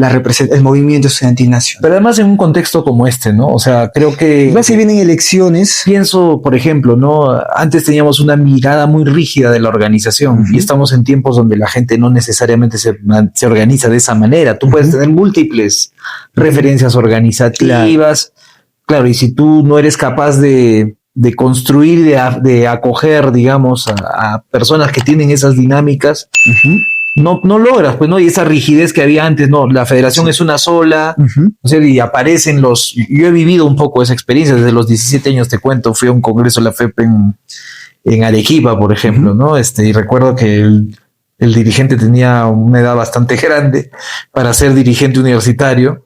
movimiento estudiantil nacional. Pero además en un contexto como este, ¿no? O sea, creo que... Ya se vienen elecciones. Pienso, por ejemplo, ¿no? Antes teníamos una mirada muy rígida de la organización y estamos en tiempos donde la gente no necesariamente se organiza de esa manera. Tú puedes tener múltiples referencias organizativas. Claro, y si tú no eres capaz de construir, de acoger, digamos, a personas que tienen esas dinámicas, no logras, pues, ¿no? Y esa rigidez que había antes, no, la federación es una sola, o sea, y aparecen yo he vivido un poco esa experiencia, desde los 17 años te cuento, fui a un congreso de la FEP en Arequipa, por ejemplo, ¿no? Y recuerdo que el dirigente tenía una edad bastante grande para ser dirigente universitario,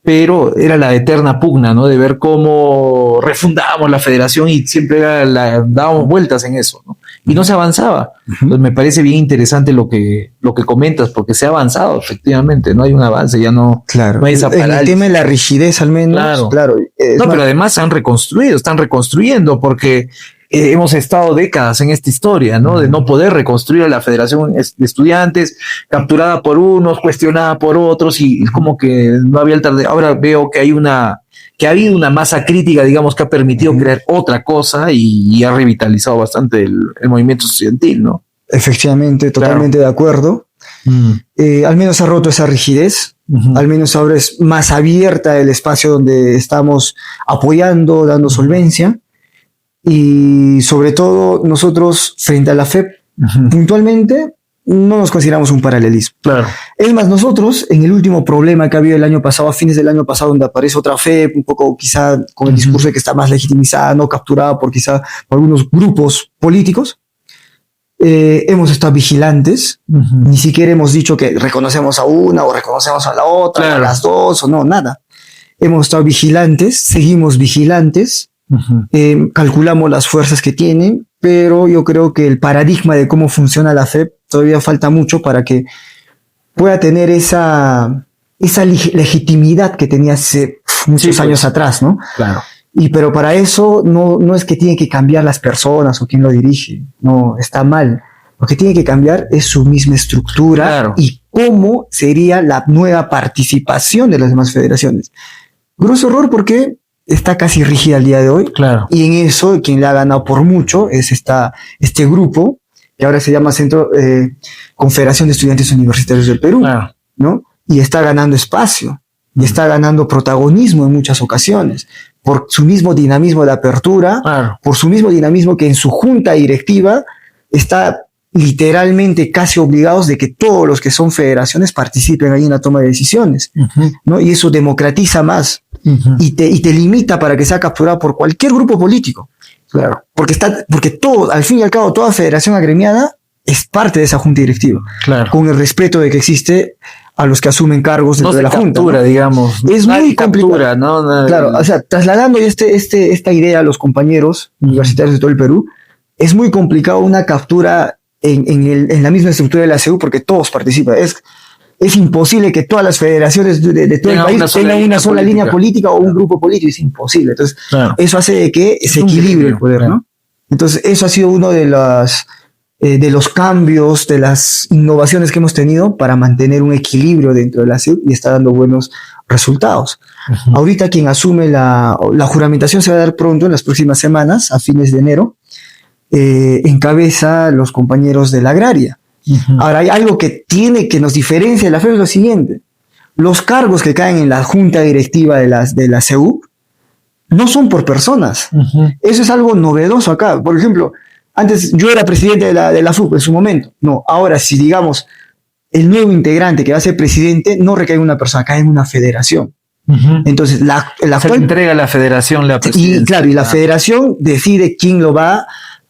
pero era la eterna pugna, ¿no? De ver cómo refundábamos la federación y siempre dábamos vueltas en eso, ¿no? Y no se avanzaba. Entonces me parece bien interesante lo que comentas, porque se ha avanzado, efectivamente, no hay un avance, ya no, Claro. no hay esa En el parálisis. tema de la rigidez, al menos. Claro. No, pero además se han reconstruido, están reconstruyendo, porque hemos estado décadas en esta historia, ¿no? De no poder reconstruir a la Federación de Estudiantes, capturada por unos, cuestionada por otros, y es como que no había alternativa. Ahora veo que ha habido una masa crítica, digamos, que ha permitido crear otra cosa y ha revitalizado bastante el movimiento estudiantil, ¿no? Efectivamente, totalmente de acuerdo. Al menos ha roto esa rigidez, al menos ahora es más abierta el espacio donde estamos apoyando, dando solvencia, y sobre todo nosotros frente a la FEP, puntualmente, no nos consideramos un paralelismo. Claro. Es más, nosotros, en el último problema que ha habido el año pasado, a fines del año pasado, donde aparece otra FEP, un poco quizá con el discurso de que está más legitimizada, no capturada por quizá por algunos grupos políticos, hemos estado vigilantes, ni siquiera hemos dicho que reconocemos a una o reconocemos a la otra, a las dos o no, nada. Hemos estado vigilantes, seguimos vigilantes, calculamos las fuerzas que tienen, pero yo creo que el paradigma de cómo funciona la FEP todavía falta mucho para que pueda tener esa legitimidad que tenía hace muchos años atrás, ¿no? Claro. Pero para eso no es que tienen que cambiar las personas o quien lo dirige, no, está mal. Lo que tiene que cambiar es su misma estructura y cómo sería la nueva participación de las demás federaciones. Grosso error porque está casi rígida al día de hoy. Claro. Y en eso, quien le ha ganado por mucho es este grupo, que ahora se llama Confederación de Estudiantes Universitarios del Perú, ¿no? Y está ganando espacio, y está ganando protagonismo en muchas ocasiones, por su mismo dinamismo de apertura, por su mismo dinamismo que en su junta directiva está literalmente casi obligados de que todos los que son federaciones participen ahí en la toma de decisiones, ¿no? Y eso democratiza más y te limita para que sea capturado por cualquier grupo político. Claro. Porque todo, al fin y al cabo, toda federación agremiada es parte de esa junta directiva. Claro. Con el respeto de que existe a los que asumen cargos dentro de la junta, ¿no? Digamos. Es muy complicado. ¿no? Claro, o sea, trasladando esta idea a los compañeros universitarios de todo el Perú, es muy complicado una captura en la misma estructura de la CEU porque todos participan. Es imposible que todas las federaciones de todo el país tengan una sola línea política o un grupo político. Es imposible. Entonces, eso hace de que se equilibre el poder, ¿no? Entonces, eso ha sido uno de los cambios, de las innovaciones que hemos tenido para mantener un equilibrio dentro de la CEU y está dando buenos resultados. Ahorita quien asume la juramentación se va a dar pronto, en las próximas semanas, a fines de enero, encabeza los compañeros de la agraria. Ahora, hay algo que nos diferencia de la FEP, es lo siguiente: los cargos que caen en la junta directiva de la CEU no son por personas. Eso es algo novedoso acá. Por ejemplo, antes yo era presidente de la FUP en su momento. No, ahora si digamos el nuevo integrante que va a ser presidente no recae en una persona, cae en una federación. Entonces se entrega a la federación la presidencia. Y claro, y la federación decide quién lo va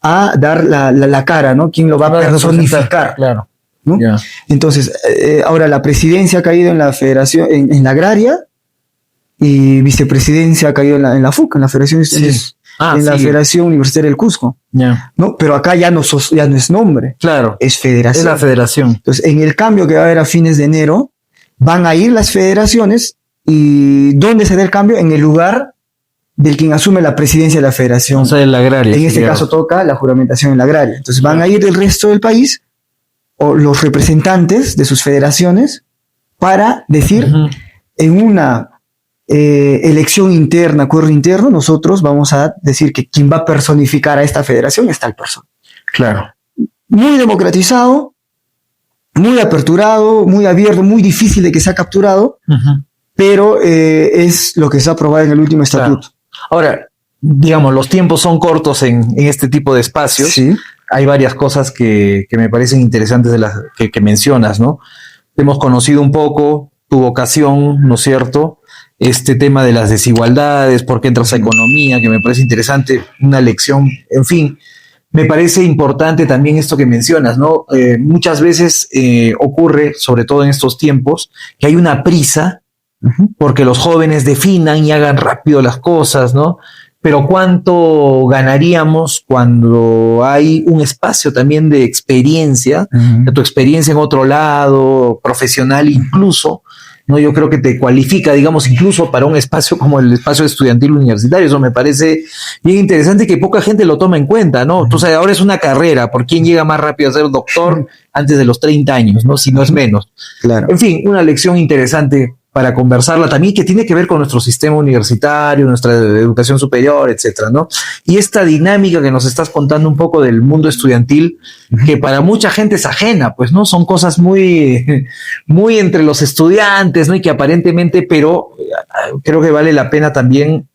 a dar la cara, ¿no? Quién lo va a personificar. Claro. ¿No? Entonces, ahora la presidencia ha caído en la federación, en la agraria, y vicepresidencia ha caído en la FUC, en la Federación la Federación Universitaria del Cusco. ¿No? Pero acá ya no es nombre. Claro. Es federación. Es la federación. Entonces, en el cambio que va a haber a fines de enero, van a ir las federaciones, y ¿dónde se da el cambio? En el lugar del quien asume la presidencia de la federación. O sea, en la agraria. En este caso toca la juramentación en la agraria. Entonces van a ir del resto del país o los representantes de sus federaciones para decir en una elección interna, acuerdo interno, nosotros vamos a decir que quien va a personificar a esta federación es tal persona. Claro. Muy democratizado, muy aperturado, muy abierto, muy difícil de que sea capturado, pero es lo que se ha aprobado en el último estatuto. Ahora, digamos, los tiempos son cortos en este tipo de espacios. Sí. hay varias cosas que me parecen interesantes de las que mencionas, ¿no? Hemos conocido un poco tu vocación, ¿no es cierto? Este tema de las desigualdades, por qué entras a economía, que me parece interesante, una lección, en fin. Me parece importante también esto que mencionas, ¿no? Muchas veces ocurre, sobre todo en estos tiempos, que hay una prisa porque los jóvenes definan y hagan rápido las cosas, ¿no? Pero ¿cuánto ganaríamos cuando hay un espacio también de experiencia, de tu experiencia en otro lado, profesional incluso, ¿no? Yo creo que te cualifica, digamos, incluso para un espacio como el espacio estudiantil universitario. Eso me parece bien interesante, que poca gente lo toma en cuenta, ¿no? Tú sabes, ahora es una carrera, ¿por quién llega más rápido a ser doctor antes de los 30 años, ¿no? Si no es menos. Claro. En fin, una lección interesante para conversarla también, que tiene que ver con nuestro sistema universitario, nuestra educación superior, etcétera, ¿no? Y esta dinámica que nos estás contando un poco del mundo estudiantil, que para mucha gente es ajena, pues, ¿no? Son cosas muy, muy entre los estudiantes, ¿no? Y que aparentemente, pero creo que vale la pena también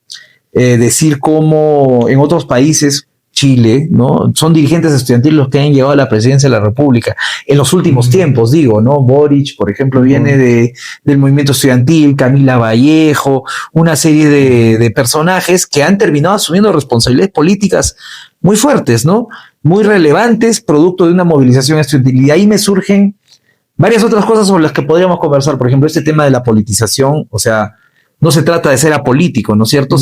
decir cómo en otros países, Chile, ¿no? Son dirigentes estudiantiles los que han llegado a la presidencia de la República en los últimos tiempos, digo, ¿no? Boric, por ejemplo, viene del movimiento estudiantil, Camila Vallejo, una serie de personajes que han terminado asumiendo responsabilidades políticas muy fuertes, ¿no? Muy relevantes, producto de una movilización estudiantil. Y ahí me surgen varias otras cosas sobre las que podríamos conversar. Por ejemplo, este tema de la politización, o sea, no se trata de ser apolítico, ¿no es cierto?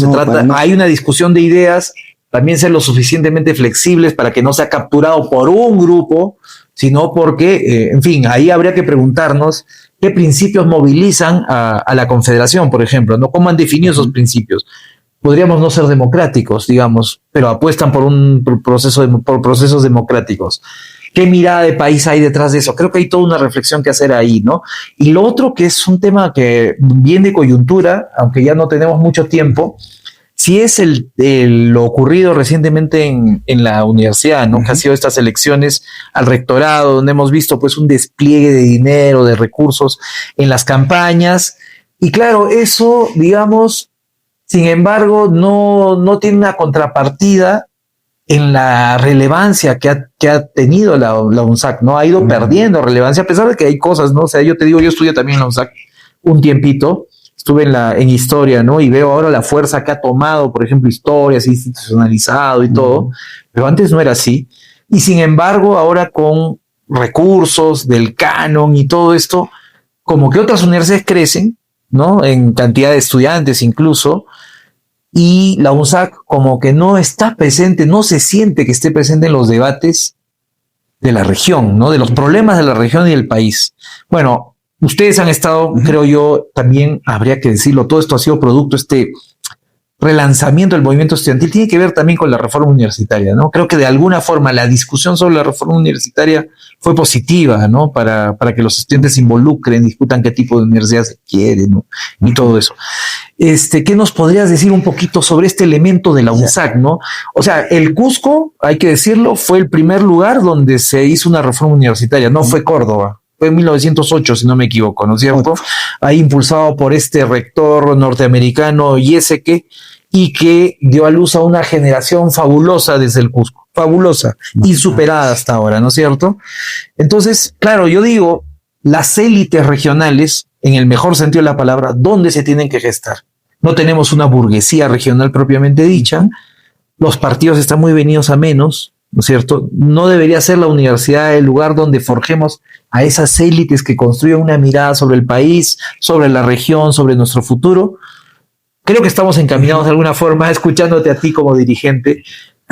Hay una discusión de ideas, también ser lo suficientemente flexibles para que no sea capturado por un grupo, sino porque, en fin, ahí habría que preguntarnos qué principios movilizan a la Confederación, por ejemplo, ¿no? ¿Cómo han definido esos principios? Podríamos no ser democráticos, digamos, pero apuestan por procesos democráticos. ¿Qué mirada de país hay detrás de eso? Creo que hay toda una reflexión que hacer ahí, ¿no? Y lo otro, que es un tema que viene de coyuntura, aunque ya no tenemos mucho tiempo, sí es lo ocurrido recientemente en la universidad, ¿no? Que ha sido estas elecciones al rectorado, donde hemos visto pues un despliegue de dinero, de recursos en las campañas. Y claro, eso, digamos, sin embargo, no tiene una contrapartida en la relevancia que ha tenido la UNSAC, ¿no? Ha ido perdiendo relevancia, a pesar de que hay cosas, ¿no? O sea, yo te digo, yo estudié también en la UNSAC un tiempito, estuve en historia, ¿no? Y veo ahora la fuerza que ha tomado, por ejemplo, historia, se ha institucionalizado y todo, pero antes no era así. Y sin embargo, ahora con recursos del canon y todo esto, como que otras universidades crecen, ¿no? En cantidad de estudiantes incluso, y la UNSAC como que no está presente, no se siente que esté presente en los debates de la región, ¿no? De los problemas de la región y del país. Bueno, ustedes han estado, creo yo, también habría que decirlo, todo esto ha sido producto, este relanzamiento del movimiento estudiantil, tiene que ver también con la reforma universitaria, ¿no? Creo que de alguna forma la discusión sobre la reforma universitaria fue positiva, ¿no? Para que los estudiantes se involucren, discutan qué tipo de universidad se quiere, ¿no? Y todo eso. ¿Qué nos podrías decir un poquito sobre este elemento de la UNSAC, ¿no? O sea, el Cusco, hay que decirlo, fue el primer lugar donde se hizo una reforma universitaria, no fue Córdoba. Fue en 1908, si no me equivoco, ¿no es cierto? Ahí impulsado por este rector norteamericano Yeseke, y que dio a luz a una generación fabulosa desde el Cusco. Fabulosa, insuperada hasta ahora, ¿no es cierto? Entonces, claro, yo digo, las élites regionales, en el mejor sentido de la palabra, ¿dónde se tienen que gestar? No tenemos una burguesía regional propiamente dicha, los partidos están muy venidos a menos, ¿no es cierto? No debería ser la universidad el lugar donde forjemos a esas élites que construyan una mirada sobre el país, sobre la región, sobre nuestro futuro. Creo que estamos encaminados de alguna forma, escuchándote a ti como dirigente,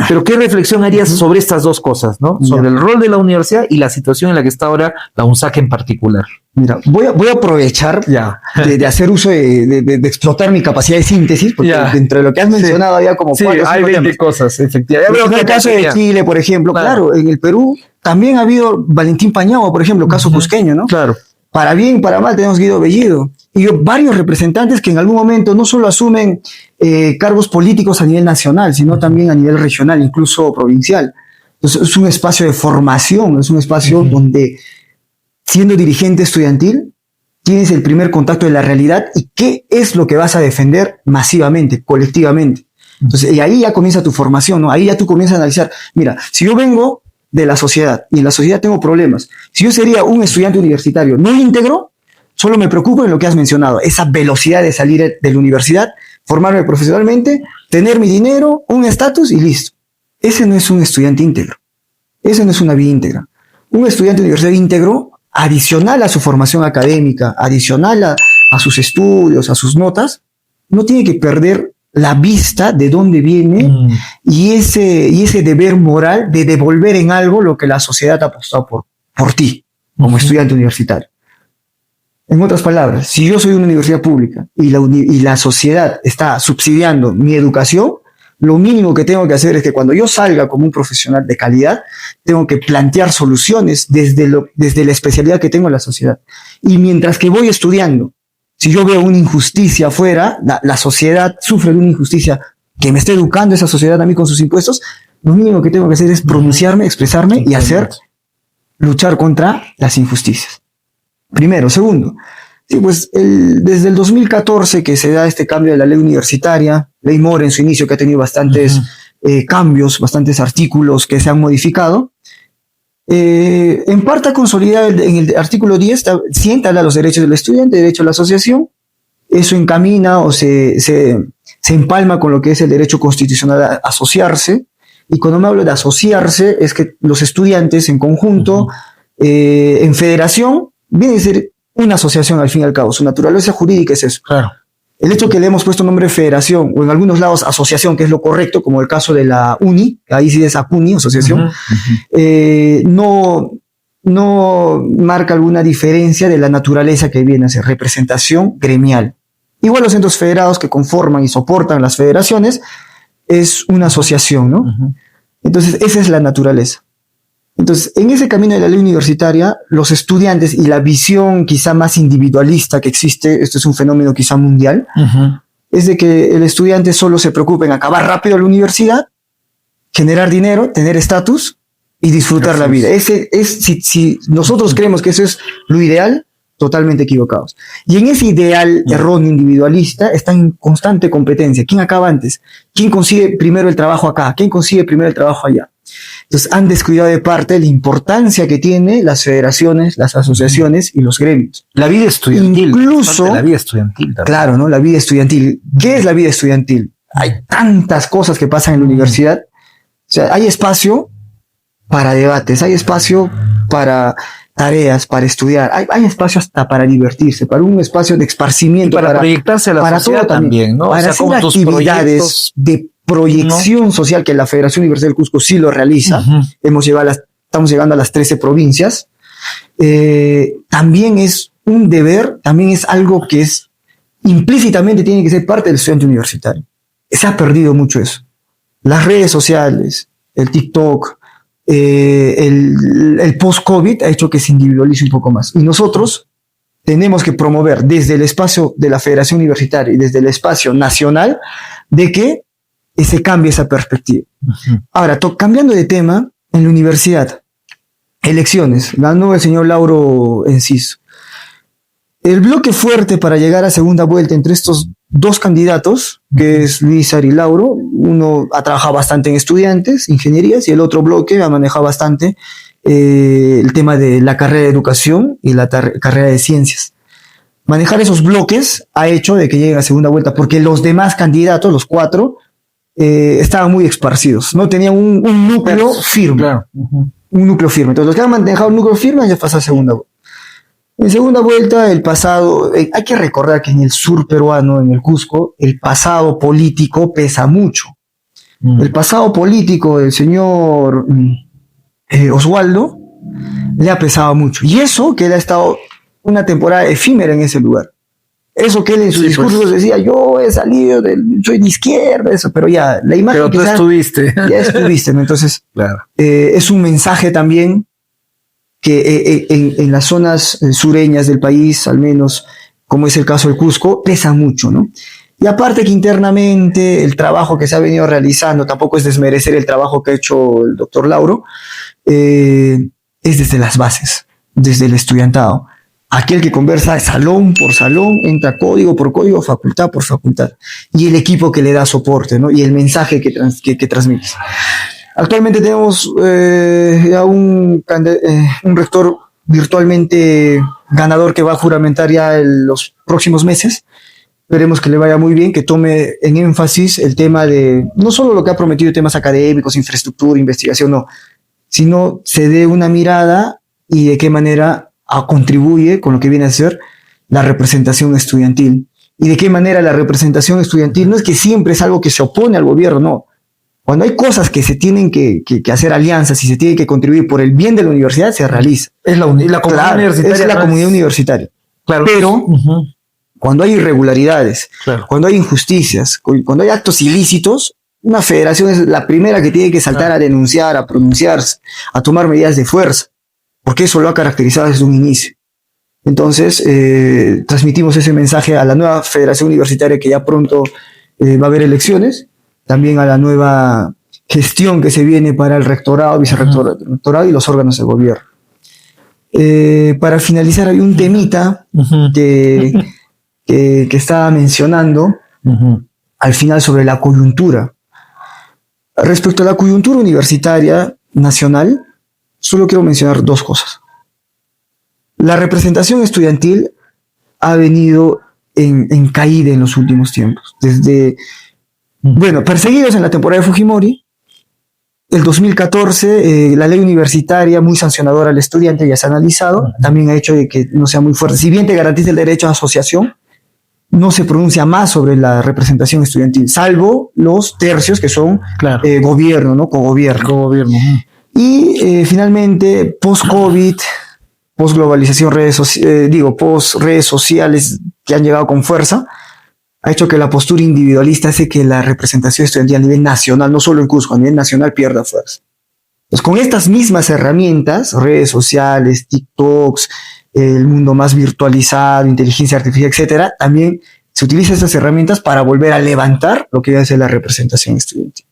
pero ¿qué reflexión harías sobre estas dos cosas, ¿no? Sobre el rol de la universidad y la situación en la que está ahora la UNSAC en particular. Mira, voy a aprovechar de hacer uso de explotar mi capacidad de síntesis, porque dentro de lo que has mencionado había como cuatro hay 20 cosas, efectivamente. En el caso de Chile, por ejemplo, claro, en el Perú también ha habido Valentín Paniagua, por ejemplo, caso cusqueño, ¿no? Claro. Para bien, para mal, tenemos Guido Bellido. Y varios representantes que en algún momento no solo asumen cargos políticos a nivel nacional, sino también a nivel regional, incluso provincial. Entonces, es un espacio de formación, es un espacio donde, siendo dirigente estudiantil, tienes el primer contacto de la realidad y qué es lo que vas a defender masivamente, colectivamente. Entonces, y ahí ya comienza tu formación, ¿no? Ahí ya tú comienzas a analizar, mira, si yo vengo de la sociedad y en la sociedad tengo problemas. Si yo sería un estudiante universitario no íntegro, solo me preocupo en lo que has mencionado, esa velocidad de salir de la universidad, formarme profesionalmente, tener mi dinero, un estatus y listo. Ese no es un estudiante íntegro. Ese no es una vida íntegra. Un estudiante universitario íntegro, adicional a su formación académica, adicional a sus estudios, a sus notas, no tiene que perder la vista de dónde viene y ese deber moral de devolver en algo lo que la sociedad ha apostado por ti, como estudiante universitario. En otras palabras, si yo soy una universidad pública y la sociedad está subsidiando mi educación, lo mínimo que tengo que hacer es que cuando yo salga como un profesional de calidad, tengo que plantear soluciones desde la especialidad que tengo en la sociedad. Y mientras que voy estudiando, si yo veo una injusticia afuera, la sociedad sufre de una injusticia que me está educando esa sociedad a mí con sus impuestos, lo mínimo que tengo que hacer es pronunciarme, expresarme y luchar contra las injusticias. Primero. Segundo, sí, pues desde el 2014 que se da este cambio de la ley universitaria, ley Mora en su inicio que ha tenido bastantes cambios, bastantes artículos que se han modificado, en parte consolidada en el artículo 10, sienta los derechos del estudiante, derecho a la asociación, eso encamina o se empalma con lo que es el derecho constitucional a asociarse, y cuando me hablo de asociarse es que los estudiantes en conjunto, en federación, viene a ser una asociación al fin y al cabo. Su naturaleza jurídica es eso. Claro. El hecho que le hemos puesto nombre federación o en algunos lados asociación, que es lo correcto, como el caso de la UNI, ahí sí es ACUNI, asociación, no marca alguna diferencia de la naturaleza que viene a ser representación gremial. Igual los centros federados que conforman y soportan las federaciones es una asociación, ¿no? Entonces, esa es la naturaleza. Entonces, en ese camino de la ley universitaria, los estudiantes y la visión quizá más individualista que existe, esto es un fenómeno quizá mundial, es de que el estudiante solo se preocupa en acabar rápido la universidad, generar dinero, tener estatus y disfrutar la vida. Si nosotros creemos que eso es lo ideal, totalmente equivocados. Y en ese ideal erróneo individualista está en constante competencia. ¿Quién acaba antes? ¿Quién consigue primero el trabajo acá? ¿Quién consigue primero el trabajo allá? Entonces han descuidado de parte la importancia que tiene las federaciones, las asociaciones y los gremios. La vida estudiantil. Incluso, la vida estudiantil también. Claro, ¿no? La vida estudiantil. ¿Qué es la vida estudiantil? Hay tantas cosas que pasan en la universidad. O sea, hay espacio para debates, hay espacio para tareas, para estudiar, hay espacio hasta para divertirse, para un espacio de esparcimiento. Y para proyectarse a la sociedad también, ¿no? Para hacer actividades de proyección social que la Federación Universitaria del Cusco sí lo realiza. Estamos llegando a las 13 provincias. También es un deber, también es algo que es implícitamente tiene que ser parte del estudiante universitario. Se ha perdido mucho eso. Las redes sociales, el TikTok, el post-COVID ha hecho que se individualice un poco más. Y nosotros tenemos que promover desde el espacio de la Federación Universitaria y desde el espacio nacional de que se cambie esa perspectiva. Ahora, cambiando de tema, en la universidad, elecciones, ganó el señor Lauro Enciso. El bloque fuerte para llegar a segunda vuelta entre estos dos candidatos, que es Luis Ari y Lauro, uno ha trabajado bastante en estudiantes, ingenierías, y el otro bloque ha manejado bastante el tema de la carrera de educación y la carrera de ciencias. Manejar esos bloques ha hecho de que lleguen a segunda vuelta, porque los demás candidatos, los cuatro, estaban muy esparcidos, no tenían un núcleo firme. Claro. Un núcleo firme. Entonces, los que han manejado un núcleo firme ya pasan a segunda vuelta. En segunda vuelta, el pasado, hay que recordar que en el sur peruano, en el Cusco, el pasado político pesa mucho. El pasado político del señor Oswaldo le ha pesado mucho. Y eso que él ha estado una temporada efímera en ese lugar. Eso que él en sus discursos decía, yo he salido, soy de izquierda, eso, pero ya, la imagen. Pero tú estuviste. Ya estuviste, ¿no? Entonces, claro. Es un mensaje también que en las zonas sureñas del país, al menos, como es el caso del Cusco, pesa mucho, ¿no? Y aparte que internamente el trabajo que se ha venido realizando, tampoco es desmerecer el trabajo que ha hecho el doctor Lauro, es desde las bases, desde el estudiantado. Aquel que conversa salón por salón, entra código por código, facultad por facultad. Y el equipo que le da soporte, ¿no? Y el mensaje que transmite. Actualmente tenemos ya un rector virtualmente ganador que va a juramentar ya en los próximos meses. Esperemos que le vaya muy bien, que tome en énfasis el tema de, no solo lo que ha prometido, temas académicos, infraestructura, investigación, no, sino se dé una mirada y de qué manera contribuye con lo que viene a ser la representación estudiantil. Y de qué manera la representación estudiantil no es que siempre es algo que se opone al gobierno, no. Cuando hay cosas que se tienen que hacer alianzas y se tiene que contribuir por el bien de la universidad, se realiza. Es la comunidad Claro, universitaria. es la comunidad universitaria. Claro. Pero cuando hay irregularidades, Claro. cuando hay injusticias, cuando hay actos ilícitos, una federación es la primera que tiene que saltar a denunciar, a pronunciarse, a tomar medidas de fuerza, porque eso lo ha caracterizado desde un inicio. Entonces, transmitimos ese mensaje a la nueva federación universitaria que ya pronto va a haber elecciones, también a la nueva gestión que se viene para el rectorado, vicerrectorado y los órganos de gobierno. Para finalizar, hay un temita que estaba mencionando al final sobre la coyuntura. Respecto a la coyuntura universitaria nacional, solo quiero mencionar dos cosas. La representación estudiantil ha venido en caída en los últimos tiempos. Desde, perseguidos en la temporada de Fujimori, el 2014, la ley universitaria, muy sancionadora al estudiante, ya se ha analizado, también ha hecho de que no sea muy fuerte. Si bien te garantiza el derecho a asociación, no se pronuncia más sobre la representación estudiantil, salvo los tercios que son gobierno, ¿no? Cogobierno. Y finalmente, post-COVID, post-globalización, post-redes sociales que han llegado con fuerza, ha hecho que la postura individualista hace que la representación estudiantil a nivel nacional, no solo en Cusco, a nivel nacional pierda fuerza. Pues con estas mismas herramientas, redes sociales, TikToks, el mundo más virtualizado, inteligencia artificial, etcétera, también se utilizan estas herramientas para volver a levantar lo que va a ser la representación estudiantil.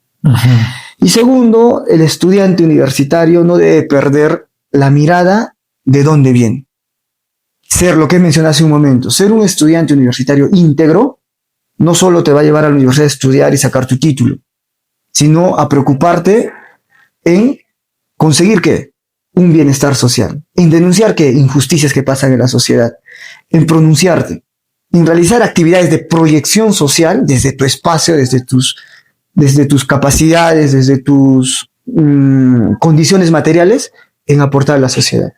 Y segundo, el estudiante universitario no debe perder la mirada de dónde viene. Ser lo que mencioné hace un momento, ser un estudiante universitario íntegro, no solo te va a llevar a la universidad a estudiar y sacar tu título, sino a preocuparte en conseguir ¿qué? Un bienestar social, en denunciar ¿qué? Injusticias que pasan en la sociedad, en pronunciarte, en realizar actividades de proyección social desde tu espacio, desde tus capacidades, desde tus condiciones materiales, en aportar a la sociedad.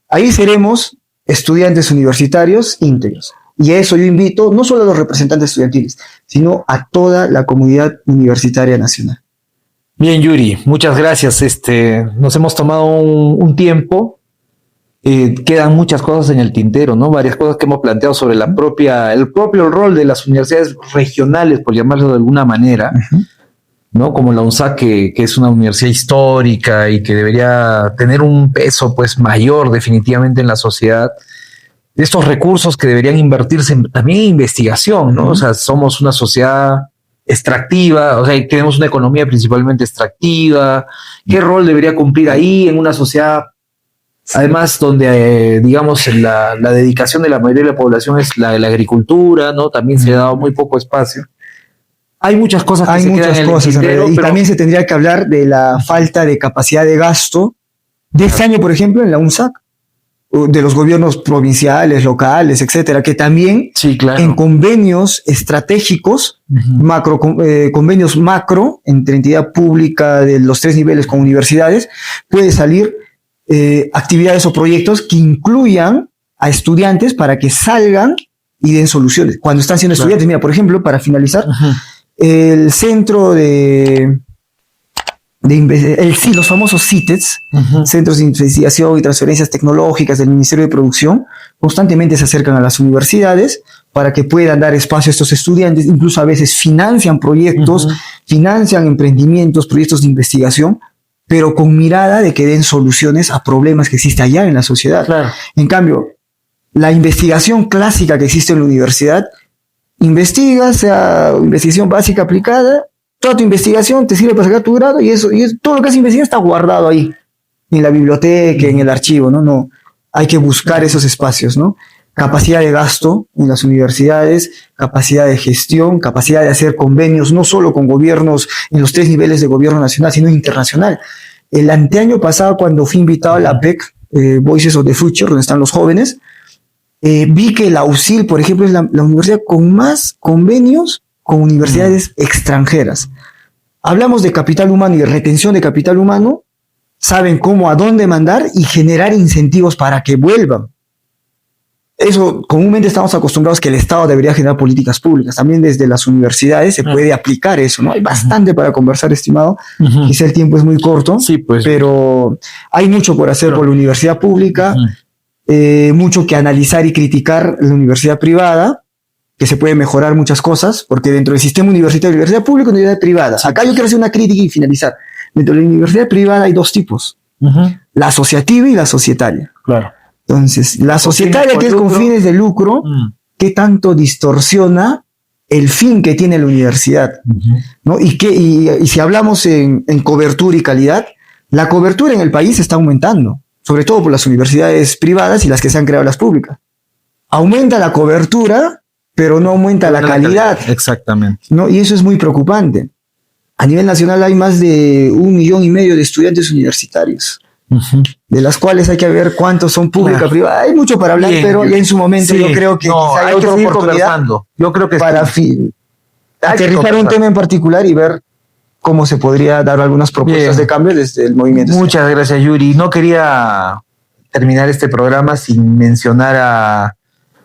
Ahí seremos estudiantes universitarios íntegros. Y a eso yo invito no solo a los representantes estudiantiles, sino a toda la comunidad universitaria nacional. Bien, Yuri, muchas gracias. Nos hemos tomado un tiempo. Quedan muchas cosas en el tintero, ¿no? Varias cosas que hemos planteado sobre el propio rol de las universidades regionales, por llamarlo de alguna manera, ¿no? Como la UNSAC, que es una universidad histórica y que debería tener un peso, pues, mayor definitivamente en la sociedad. Estos recursos que deberían invertirse también en investigación, ¿no? O sea, somos una sociedad extractiva, o sea, tenemos una economía principalmente extractiva. ¿Qué rol debería cumplir ahí en una sociedad, además, donde, digamos, la dedicación de la mayoría de la población es la agricultura, ¿no? También se ha dado muy poco espacio. Hay muchas cosas que se quedan en el tintero, y también se tendría que hablar de la falta de capacidad de gasto de este año, por ejemplo, en la UNSAC, de los gobiernos provinciales, locales, etcétera, que también en convenios estratégicos, convenios macro entre entidad pública de los 3 niveles con universidades, puede salir actividades o proyectos que incluyan a estudiantes para que salgan y den soluciones. Cuando están siendo estudiantes, mira, por ejemplo, para finalizar, el centro los famosos CITES, Centros de Investigación y Transferencias Tecnológicas del Ministerio de Producción, constantemente se acercan a las universidades para que puedan dar espacio a estos estudiantes, incluso a veces financian proyectos, financian emprendimientos, proyectos de investigación, pero con mirada de que den soluciones a problemas que existen allá en la sociedad. Claro. En cambio, la investigación clásica que existe en la universidad, investigas, sea investigación básica aplicada, toda tu investigación te sirve para sacar tu grado y todo lo que has investigado está guardado ahí, en la biblioteca, en el archivo, ¿no? Hay que buscar esos espacios, ¿no? capacidad de gasto en las universidades, capacidad de gestión, capacidad de hacer convenios, no solo con gobiernos en los 3 niveles de gobierno nacional, sino internacional. El anteaño pasado, cuando fui invitado a la PEC, Voices of the Future, donde están los jóvenes, vi que la USIL, por ejemplo, es la universidad con más convenios con universidades extranjeras. Hablamos de capital humano y de retención de capital humano, saben cómo, a dónde mandar y generar incentivos para que vuelvan. Eso, comúnmente estamos acostumbrados que el Estado debería generar políticas públicas. También desde las universidades se puede aplicar eso, ¿no? Hay bastante para conversar, estimado. Quizá el tiempo es muy corto, Sí, pues. pero hay mucho por hacer por la universidad pública, mucho que analizar y criticar la universidad privada, que se puede mejorar muchas cosas, porque dentro del sistema universitario, universidad pública y universidad privada. Acá yo quiero hacer una crítica y finalizar. Dentro de la universidad privada hay 2 tipos, la asociativa y la societaria. Claro. Entonces, la societaria, que es con fines de lucro, ¿qué tanto distorsiona el fin que tiene la universidad? ¿No? Y si hablamos en cobertura y calidad, la cobertura en el país está aumentando, sobre todo por las universidades privadas y las que se han creado las públicas. Aumenta la cobertura, pero no aumenta la calidad. Exactamente. ¿No? Y eso es muy preocupante. A nivel nacional hay más de 1,5 millones de estudiantes universitarios, de las cuales hay que ver cuántos son públicas, privadas. Hay mucho para hablar, pero ya en su momento yo creo que quizá hay otra oportunidad yo creo que para aterrizar un tema en particular y ver cómo se podría dar algunas propuestas de cambio desde el movimiento. Muchas gracias, Yuri. No quería terminar este programa sin mencionar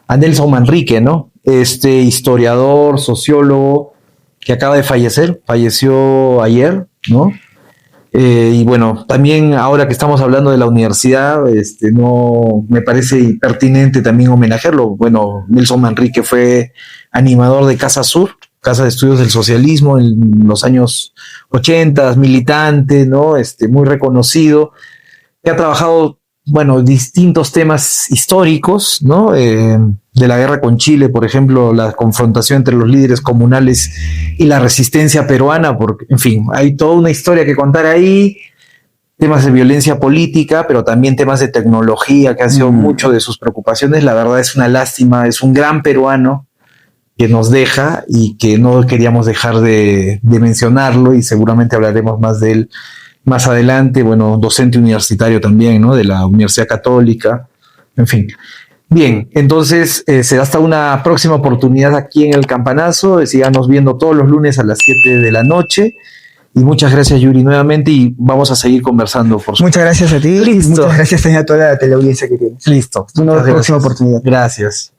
a Nelson Manrique, ¿no? Este historiador, sociólogo que acaba de fallecer, falleció ayer, ¿no? Y bueno, también ahora que estamos hablando de la universidad, no me parece pertinente también homenajearlo. Bueno, Nelson Manrique fue animador de Casa Sur, Casa de Estudios del Socialismo en los años 80, militante, ¿no? Muy reconocido, que ha trabajado, bueno, distintos temas históricos, ¿no? De la guerra con Chile, por ejemplo, la confrontación entre los líderes comunales y la resistencia peruana, porque, en fin, hay toda una historia que contar ahí, temas de violencia política, pero también temas de tecnología, que han sido mucho de sus preocupaciones. La verdad es una lástima, es un gran peruano que nos deja y que no queríamos dejar de mencionarlo, y seguramente hablaremos más de él más adelante. Bueno, docente universitario también, ¿no? De la Universidad Católica, en fin. Bien, entonces será hasta una próxima oportunidad aquí en El Campanazo. Sigamos viendo todos los lunes a las 7 de la noche. Y muchas gracias, Yuri, nuevamente, y vamos a seguir conversando, por supuesto. Muchas gracias a ti. Listo. Muchas gracias también a toda la teleaudiencia que tienes. Listo. Una próxima oportunidad. Gracias.